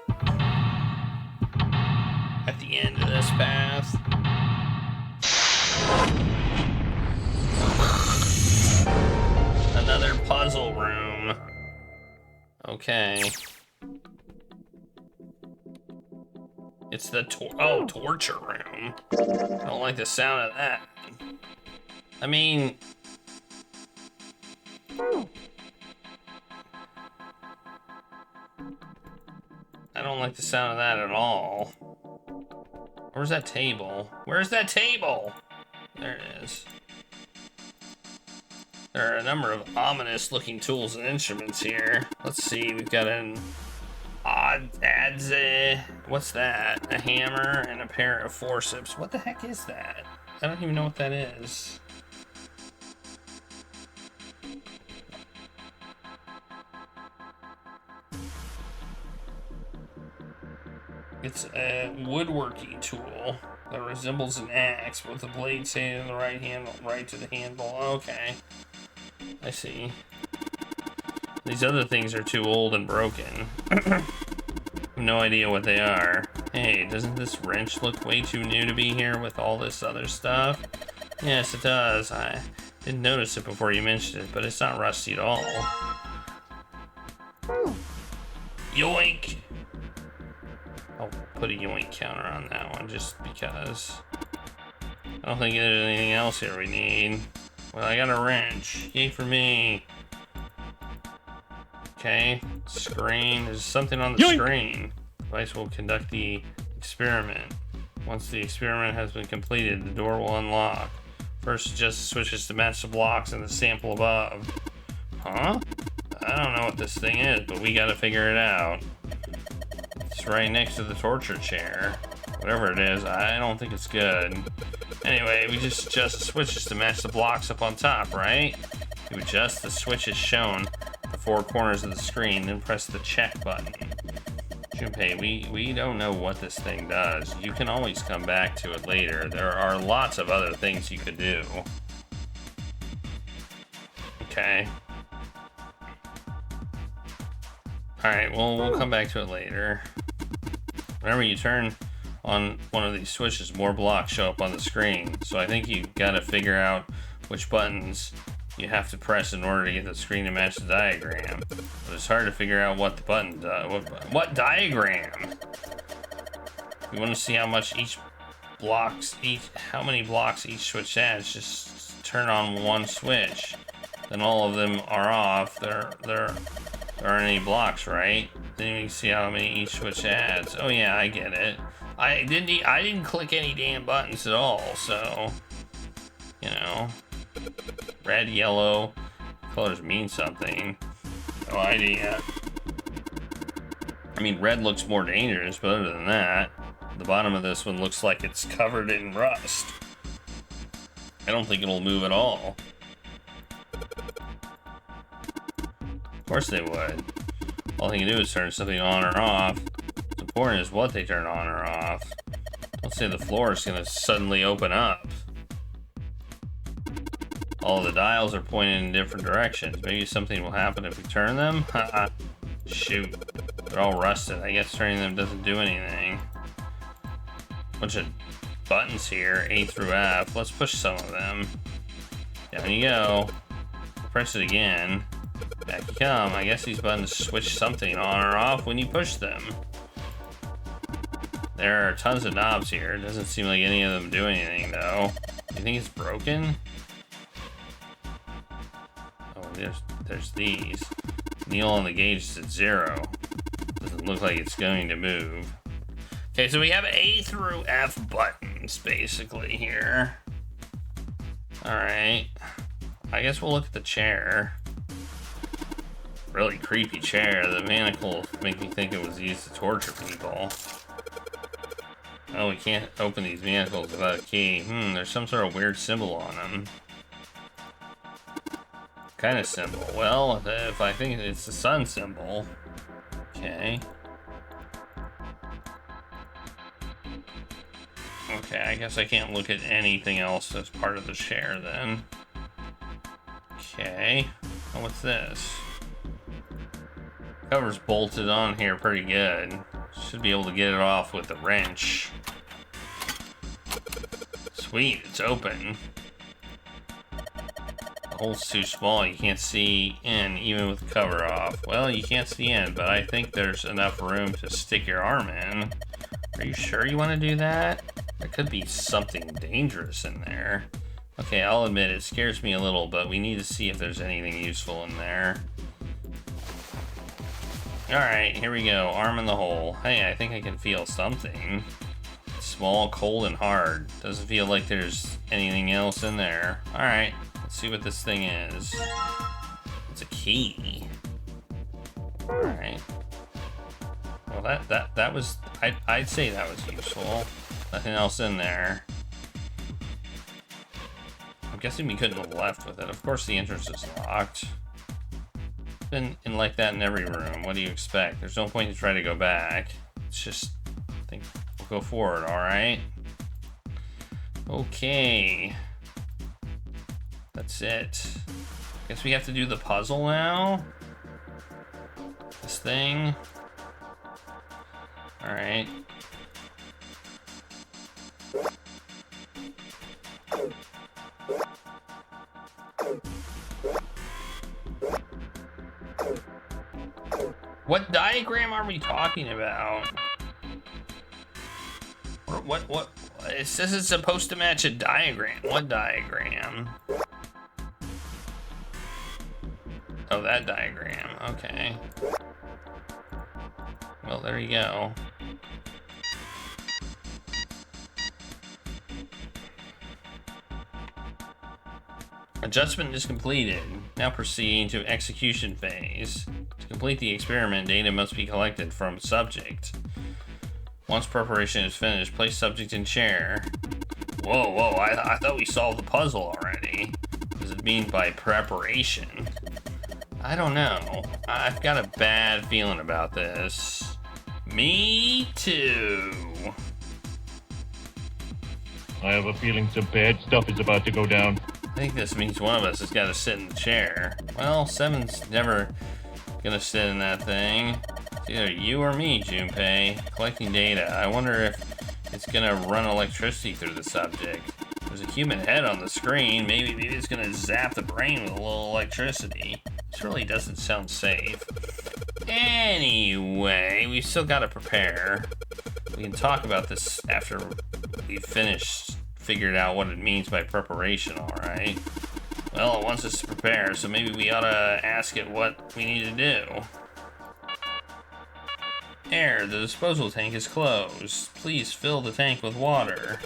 at the end of this path? Another puzzle room. Okay. It's the torture room. I don't like the sound of that. I mean, I don't like the sound of that at all. Where's that table? Where's that table? There it is. There are a number of ominous looking tools and instruments here. Let's see, we've got an what's that? A hammer and a pair of forceps. What the heck is that? I don't even know what that is. It's a woodworking tool that resembles an axe with the blade staying in the right to the handle. Okay, I see. These other things are too old and broken. I have no idea what they are. Hey, doesn't this wrench look way too new to be here with all this other stuff? Yes, it does. I didn't notice it before you mentioned it, but it's not rusty at all. Yoink! I'll put a yoink counter on that one just because. I don't think there's anything else here we need. Well, I got a wrench. Yay for me. Okay, screen. There's something on the screen. Device will conduct the experiment. Once the experiment has been completed, the door will unlock. First, adjust the switches to match the blocks in the sample above. Huh? I don't know what this thing is, but we gotta figure it out. It's right next to the torture chair. Whatever it is, I don't think it's good. Anyway, we just adjust the switches to match the blocks up on top, right? You adjust the switches shown at the four corners of the screen, then press the check button. Junpei, we don't know what this thing does. You can always come back to it later. There are lots of other things you could do. Okay. Alright, well, we'll come back to it later. Whenever you turn on one of these switches, more blocks show up on the screen. So I think you gotta figure out which buttons you have to press in order to get the screen to match the diagram. But it's hard to figure out what the button does. What diagram? You want to see how much how many blocks each switch adds? Just turn on one switch, then all of them are off. There aren't any blocks, right? Then you can see how many each switch adds. Oh yeah, I get it. I didn't click any damn buttons at all, so you know. Red, yellow, colors mean something. No idea. I mean, red looks more dangerous, but other than that, the bottom of this one looks like it's covered in rust. I don't think it'll move at all. Of course they would. All they can do is turn something on or off. What's important is what they turn on or off. Don't say the floor is gonna suddenly open up. All the dials are pointing in different directions. Maybe something will happen if we turn them? Haha. Shoot. They're all rusted. I guess turning them doesn't do anything. Bunch of buttons here, A through F. Let's push some of them. Down you go. Press it again. Back you come. I guess these buttons switch something on or off when you push them. There are tons of knobs here. It doesn't seem like any of them do anything, though. Do you think it's broken? Oh, there's these. Needle on the gauge is at 0. Doesn't look like it's going to move. Okay, so we have A through F buttons, basically, here. Alright. I guess we'll look at the chair. Really creepy chair. The manacles make me think it was used to torture people. Oh, we can't open these manacles without a key. There's some sort of weird symbol on them. Kind of symbol. Well, if I think it's the sun symbol. Okay. Okay, I guess I can't look at anything else as part of the share then. Okay. Oh, what's this? Cover's bolted on here pretty good. Should be able to get it off with a wrench. Sweet, it's open. The hole's too small, you can't see in even with the cover off. Well, you can't see in, but I think there's enough room to stick your arm in. Are you sure you want to do that? There could be something dangerous in there. Okay, I'll admit it scares me a little, but we need to see if there's anything useful in there. Alright, here we go. Arm in the hole. Hey, I think I can feel something. Small, cold, and hard. Doesn't feel like there's anything else in there. Alright, let's see what this thing is. It's a key. Alright. Well, that was... I'd say that was useful. Nothing else in there. I'm guessing we couldn't have left with it. Of course the entrance is locked. Been in like that in every room. What do you expect? There's no point to try to go back. It's just... I think we'll go forward, alright? Okay. That's it. Guess we have to do the puzzle now? This thing? Alright. What diagram are we talking about? What? It says it's supposed to match a diagram. What diagram? Oh, that diagram. Okay. Well, there you go. Adjustment is completed. Now proceeding to execution phase. To complete the experiment, data must be collected from subject. Once preparation is finished, place subject in chair. Whoa, I thought we solved the puzzle already. What does it mean by preparation? I don't know. I've got a bad feeling about this. Me too. I have a feeling some bad stuff is about to go down. I think this means one of us has got to sit in the chair. Well, Seven's never gonna sit in that thing. It's either you or me, Junpei. Collecting data. I wonder if it's gonna run electricity through the subject. There's a human head on the screen. Maybe it's gonna zap the brain with a little electricity. This really doesn't sound safe. Anyway, we still gotta prepare. We can talk about this after we've figured out what it means by preparation, alright? Well, it wants us to prepare, so maybe we ought to ask it what we need to do. Air, the disposal tank is closed. Please fill the tank with water.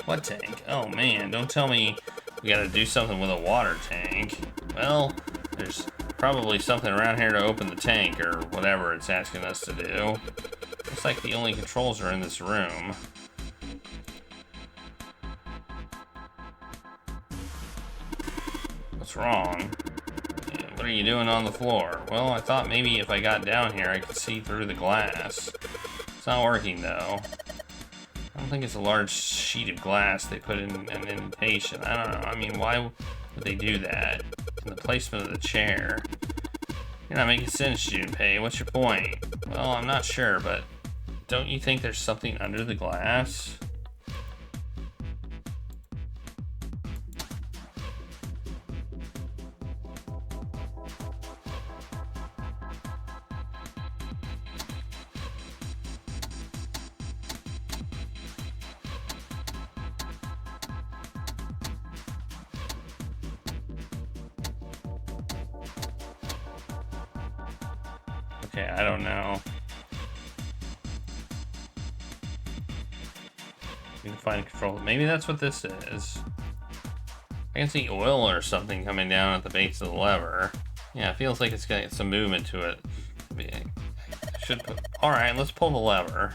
What tank? Oh man, don't tell me we gotta do something with a water tank. Well, there's probably something around here to open the tank, or whatever it's asking us to do. Looks like the only controls are in this room. What's wrong? What are you doing on the floor? Well, I thought maybe if I got down here I could see through the glass. It's not working though. I don't think it's a large sheet of glass they put in an indentation. I don't know. I mean, why would they do that? And the placement of the chair. You're not making sense, Junpei. What's your point? Well, I'm not sure, but don't you think there's something under the glass? Okay, I don't know. We can find control. Maybe that's what this is. I can see oil or something coming down at the base of the lever. Yeah, it feels like it's got some movement to it. Should put. All right, let's pull the lever.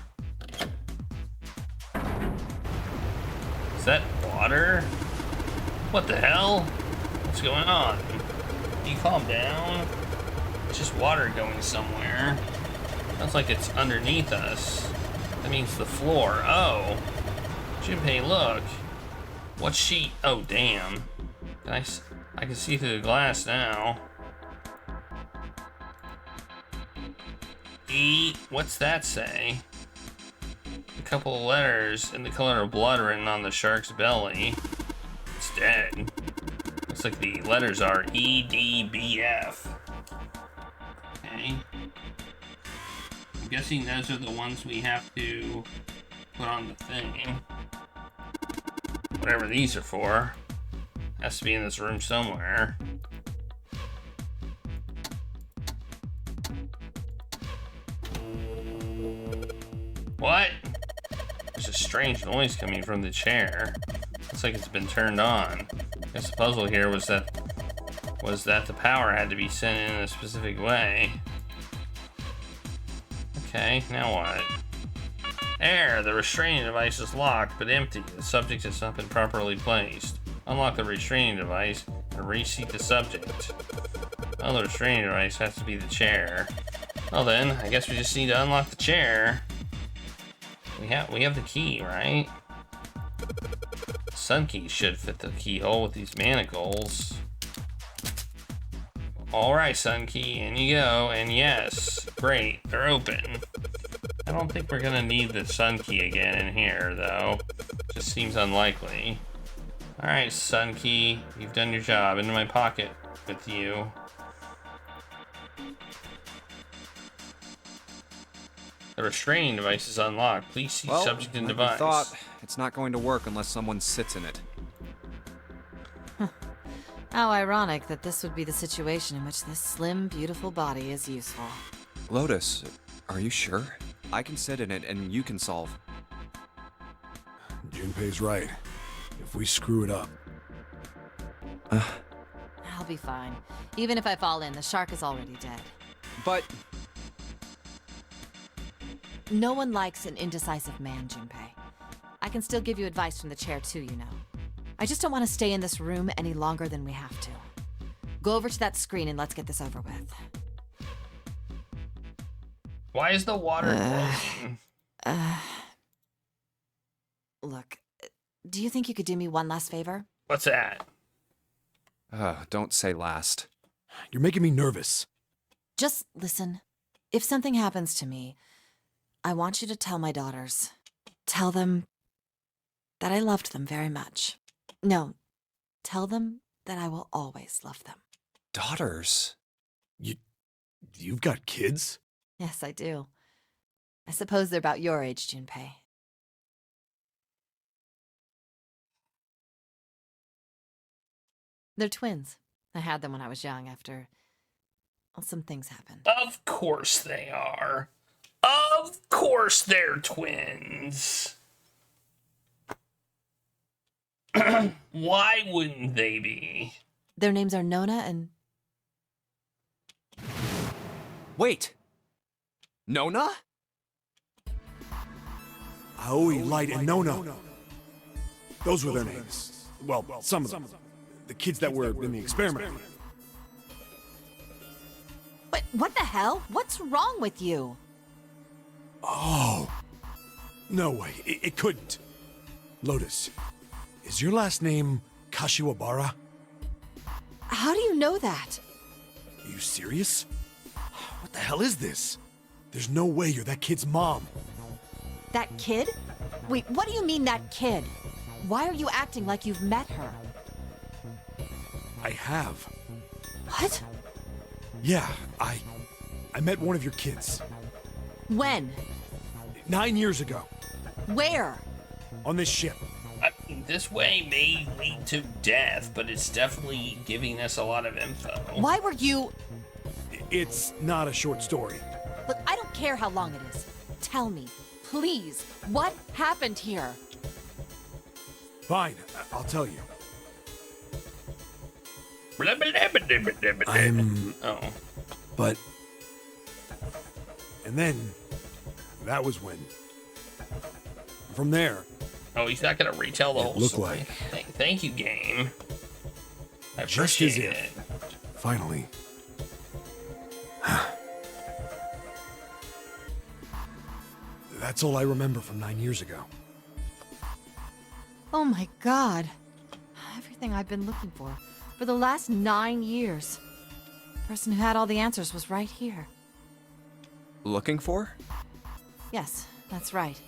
Is that water? What the hell? What's going on? Can you calm down? It's just water going somewhere. Sounds like it's underneath us. That means the floor. Oh. Junpei, look. What sheet? Oh, damn. I can see through the glass now. E, what's that say? A couple of letters in the color of blood written on the shark's belly. It's dead. Looks like the letters are EDBF. Okay. I'm guessing those are the ones we have to put on the thing. Whatever these are for. Has to be in this room somewhere. What? There's a strange noise coming from the chair. Looks like it's been turned on. I guess the puzzle here was that the power had to be sent in a specific way. Okay, now what? There, the restraining device is locked but empty. The subject has not been properly placed. Unlock the restraining device and reseat the subject. Oh, the restraining device has to be the chair. Well then, I guess we just need to unlock the chair. We have the key, right? Sun key should fit the keyhole with these manacles. Alright, Sun key, in you go, and yes, great, they're open. I don't think we're gonna need the Sun key again in here, though. Just seems unlikely. Alright, Sun key, you've done your job. Into my pocket with you. The restraining device is unlocked. Please see subject and like device. Thought, it's not going to work unless someone sits in it. How ironic that this would be the situation in which this slim, beautiful body is useful. Lotus, are you sure? I can sit in it and you can solve. Junpei's right. If we screw it up. I'll be fine. Even if I fall in, the shark is already dead. But No one likes an indecisive man, Junpei. I can still give you advice from the chair too, you know. I just don't want to stay in this room any longer than we have to. Go over to that screen and let's get this over with. Why is the water glowing? Look, do you think you could do me one last favor? What's that? don't say last. You're making me nervous. Just listen. If something happens to me, I want you to tell my daughters. Tell them that I loved them very much. No, tell them that I will always love them. Daughters? You've got kids? Yes, I do. I suppose they're about your age, Junpei. They're twins. I had them when I was young after... well, some things happened. Of course they are. Of course they're twins. Why wouldn't they be? Their names are Nona and... Wait! Nona? Aoi, Light, and Nona. Those were their names. Well, some of them. The kids that were in the experiment. But what the hell? What's wrong with you? Oh. No way. It couldn't. Lotus, is your last name Kashiwabara? How do you know that? Are you serious? What the hell is this? There's no way you're that kid's mom. That kid? Wait, what do you mean, that kid? Why are you acting like you've met her? I have. What? Yeah, I met one of your kids. When? 9 years ago. Where? On this ship. This way may lead to death, but it's definitely giving us a lot of info. Why were you... It's not a short story. Look, I don't care how long it is. Tell me, please, what happened here? Fine, I'll tell you. Oh. But... and then... that was when... from there... Oh, he's not gonna retell the whole looked story. like... Thank you, game. I just as appreciate if... it. finally... that's all I remember from 9 years ago. Oh my god. Everything I've been looking for the last 9 years. The person who had all the answers was right here. Looking for? Yes, that's right.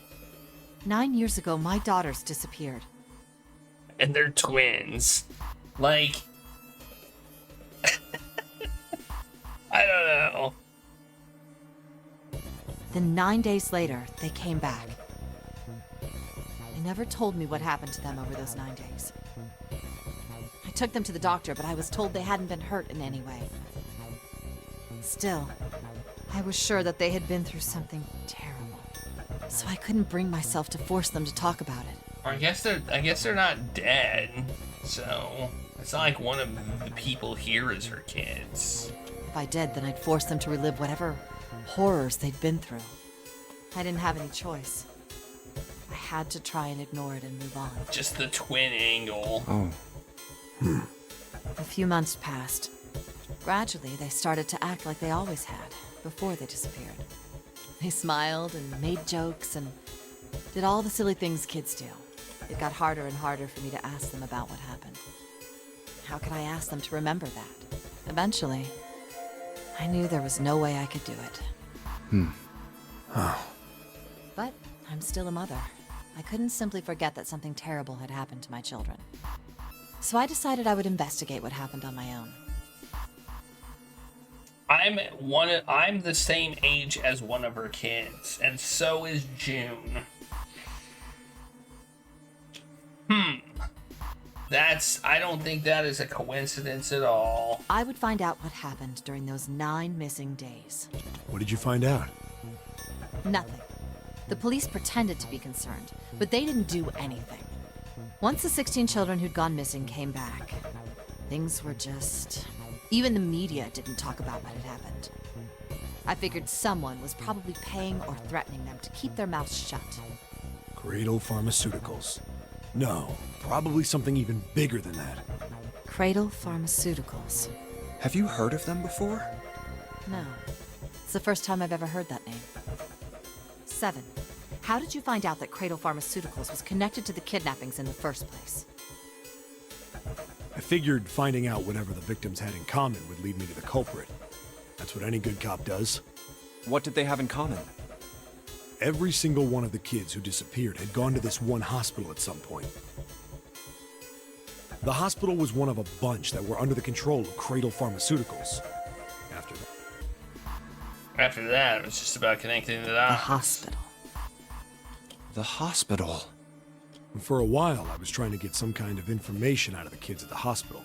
9 years ago, my daughters disappeared. And they're twins. Like, I don't know. Then 9 days later, they came back. They never told me what happened to them over those 9 days. I took them to the doctor, but I was told they hadn't been hurt in any way. Still, I was sure that they had been through something terrible. So I couldn't bring myself to force them to talk about it. Or I guess they're not dead. So it's not like one of the people here is her kids. If I did, then I'd force them to relive whatever horrors they'd been through. I didn't have any choice. I had to try and ignore it and move on. Just the twin angle. Oh. A few months passed. Gradually, they started to act like they always had, before they disappeared. They smiled and made jokes and did all the silly things kids do. It got harder and harder for me to ask them about what happened. How could I ask them to remember that? Eventually, I knew there was no way I could do it. But I'm still a mother. I couldn't simply forget that something terrible had happened to my children. So I decided I would investigate what happened on my own. I'm the same age as one of her kids, and so is June. I don't think that is a coincidence at all. I would find out what happened during those 9 missing days. What did you find out? Nothing. The police pretended to be concerned, but they didn't do anything. Once the 16 children who'd gone missing came back, things were just... Even the media didn't talk about what had happened. I figured someone was probably paying or threatening them to keep their mouths shut. Cradle Pharmaceuticals. No, probably something even bigger than that. Cradle Pharmaceuticals. Have you heard of them before? No. It's the first time I've ever heard that name. 7. How did you find out that Cradle Pharmaceuticals was connected to the kidnappings in the first place? I figured finding out whatever the victims had in common would lead me to the culprit. That's what any good cop does. What did they have in common? Every single one of the kids who disappeared had gone to this one hospital at some point. The hospital was one of a bunch that were under the control of Cradle Pharmaceuticals. After that, it was just about connecting the dots. The hospital. The hospital. And for a while, I was trying to get some kind of information out of the kids at the hospital.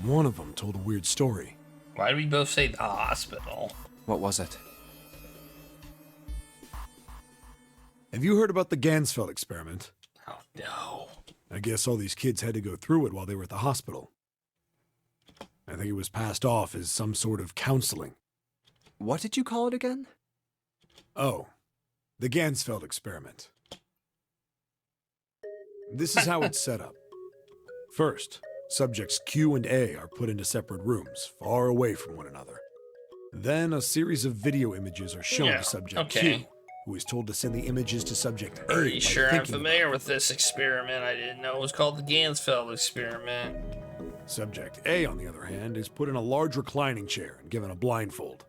One of them told a weird story. Why do we both say the hospital? What was it? Have you heard about the Gansfeld experiment? Oh, no. I guess all these kids had to go through it while they were at the hospital. I think it was passed off as some sort of counseling. What did you call it again? Oh, the Gansfeld experiment. This is how it's set up. First, subjects Q and A are put into separate rooms, far away from one another. Then a series of video images are shown to subject Q, who is told to send the images to subject A. Are you sure I'm thinking familiar with this experiment? I didn't know it was called the Gansfeld experiment. Subject A, on the other hand, is put in a large reclining chair and given a blindfold.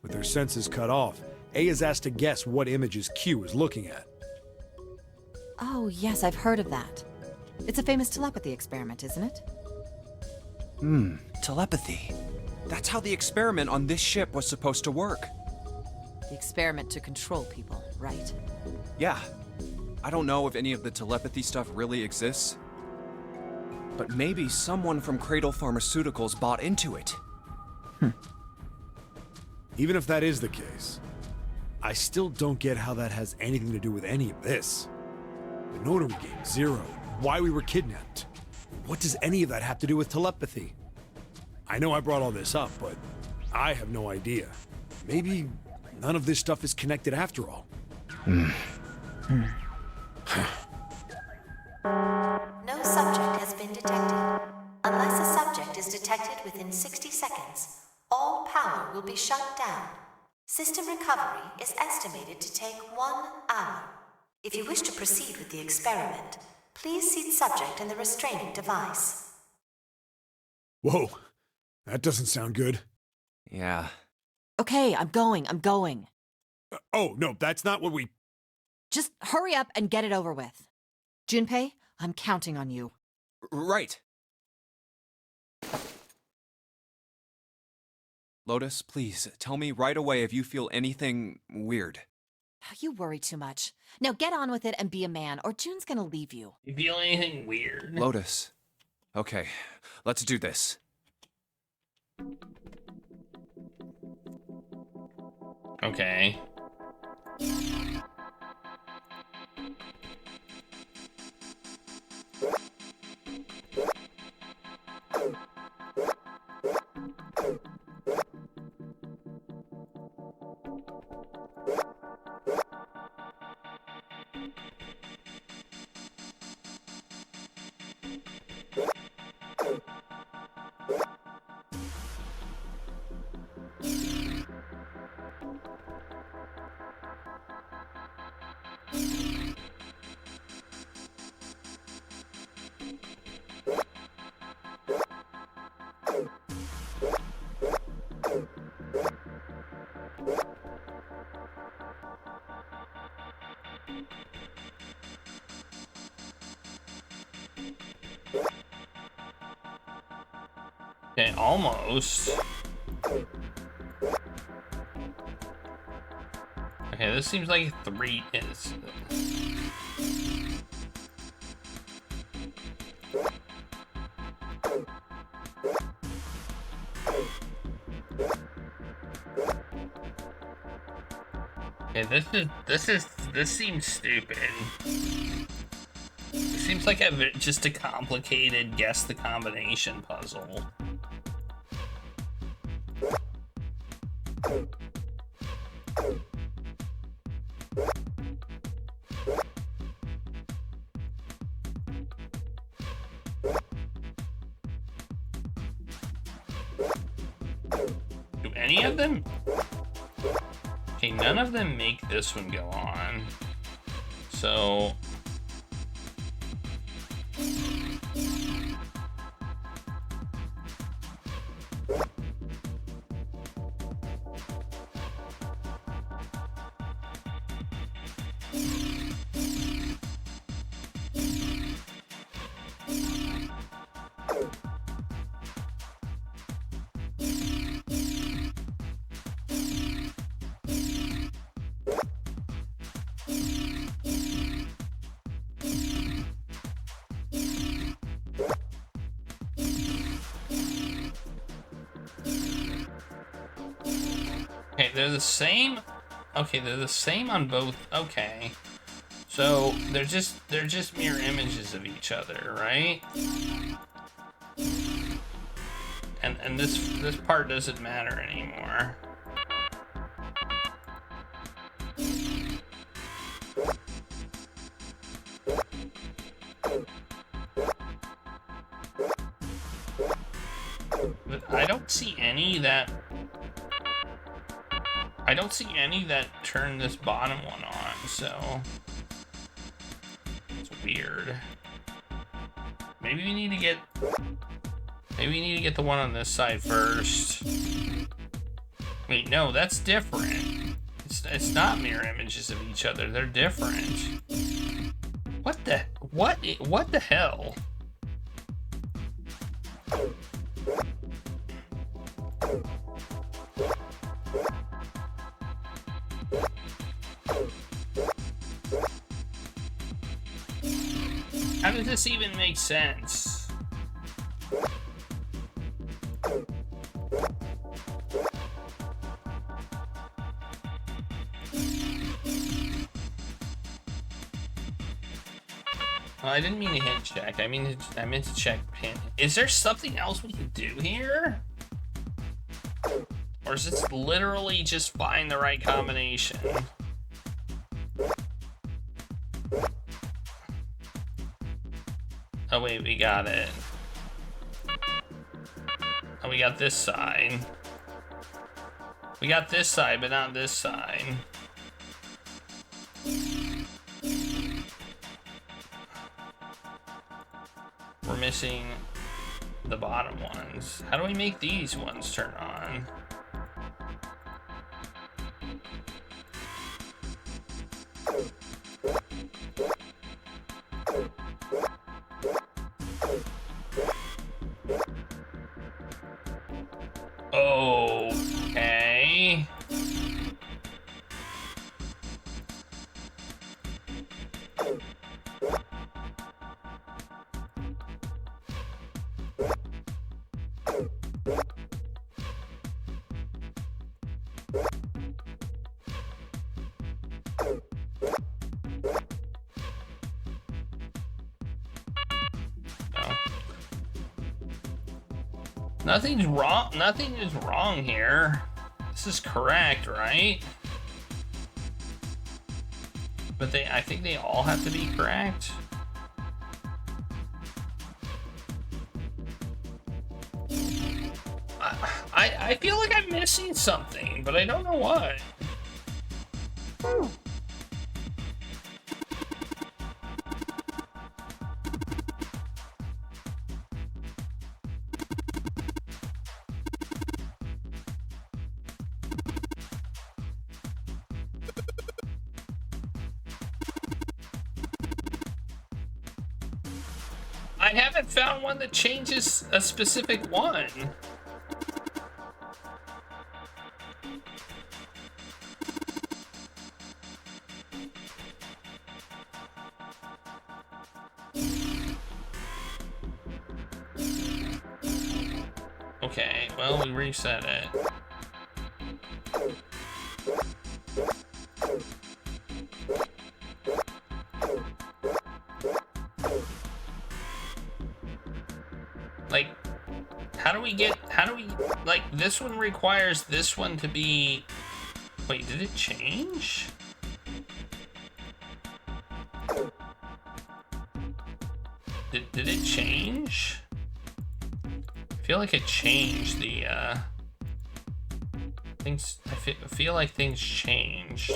With their senses cut off, A is asked to guess what images Q is looking at. Oh, yes, I've heard of that. It's a famous telepathy experiment, isn't it? Telepathy. That's how the experiment on this ship was supposed to work. The experiment to control people, right? Yeah. I don't know if any of the telepathy stuff really exists. But maybe someone from Cradle Pharmaceuticals bought into it. Even if that is the case, I still don't get how that has anything to do with any of this. The notary game, Zero, why we were kidnapped. What does any of that have to do with telepathy? I know I brought all this up, but I have no idea. Maybe none of this stuff is connected after all. No subject has been detected. Unless a subject is detected within 60 seconds, all power will be shut down. System recovery is estimated to take 1 hour. If you wish to proceed with the experiment, please seat subject in the restraining device. Whoa, that doesn't sound good. Yeah. Okay, I'm going. Oh, no, that's not what we... Just hurry up and get it over with. Junpei, I'm counting on you. Right. Lotus, please, tell me right away if you feel anything weird. You worry too much. Now get on with it and be a man, or June's gonna leave you. You feel anything weird? Lotus. Okay, let's do this. Okay. Okay, almost. Okay, this seems like 3 is. Okay, this seems stupid. It seems like just a complicated guess the combination puzzle. Do any of them? Okay, none of them make this one go on. So... Okay, they're the same. Okay, they're the same on both. Okay, so they're just mirror images of each other, right? And this part doesn't matter anymore. But I don't see any that turn this bottom one on, so it's weird. Maybe we need to get the one on this side first. Wait, no, that's different. It's not mirror images of each other. They're different. What the hell? How does this even make sense? Well, I didn't mean to hit check. I meant to check pin. Is there something else we can do here? Or is this literally just find the right combination? Oh wait, we got it. Oh, we got this side. We got this side, but not this side. missing the bottom ones. How do we make these ones turn on? Okay. Nothing's wrong. Nothing is wrong here. This is correct, right? But I think they all have to be correct. I feel like I'm missing something, but I don't know what. I haven't found one that changes a specific one. Okay, well, we reset it. Like, how do we, like, this one requires this one to be, wait, did it change? Did it change? I feel like it changed the, things, I feel like things changed.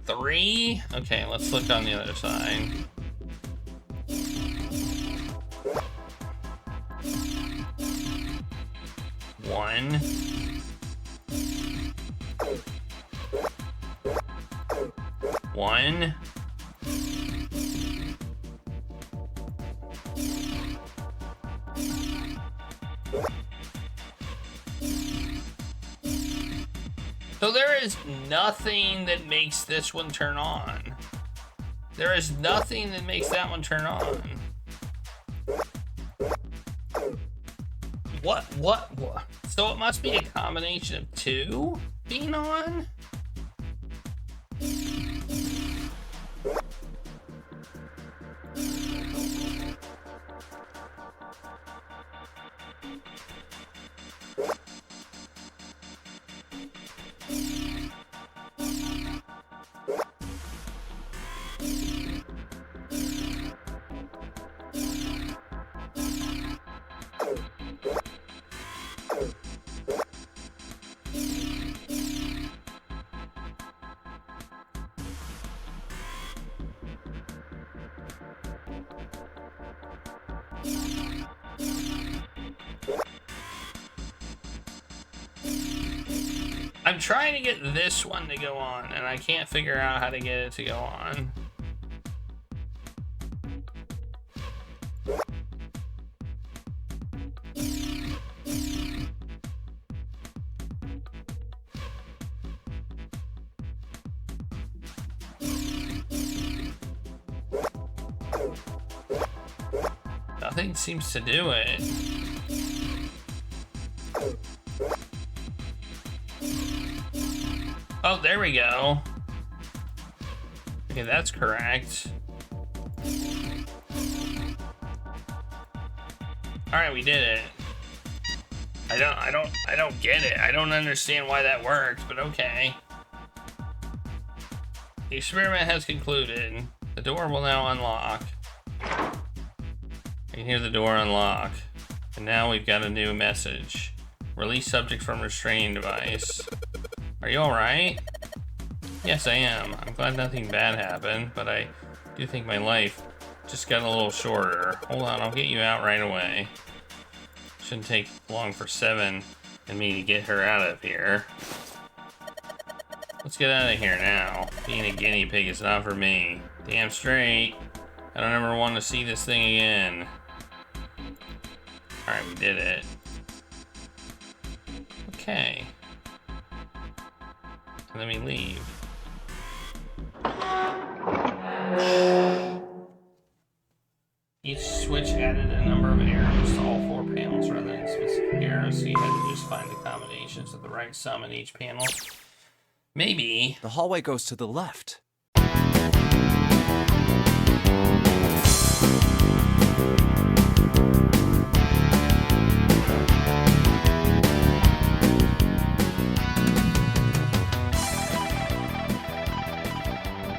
3? Okay, let's look on the other side. One. One. So there is nothing that makes this one turn on. There is nothing that makes that one turn on. What? So it must be a combination of 2 being on? I'm trying to get this one to go on, and I can't figure out how to get it to go on. Nothing seems to do it. Oh, there we go. Okay, that's correct. All right, we did it. I don't get it. I don't understand why that worked, but okay. The experiment has concluded. The door will now unlock. I can hear the door unlock. And now we've got a new message. Release subject from restraining device. Are you alright? Yes, I am. I'm glad nothing bad happened, but I do think my life just got a little shorter. Hold on, I'll get you out right away. Shouldn't take long for 7 and me to get her out of here. Let's get out of here now. Being a guinea pig is not for me. Damn straight. I don't ever want to see this thing again. Alright, we did it. Okay. Let me leave. Each switch added a number of arrows to all 4 panels rather than specific arrows, so you had to just find the combinations of the right sum in each panel. Maybe. The hallway goes to the left.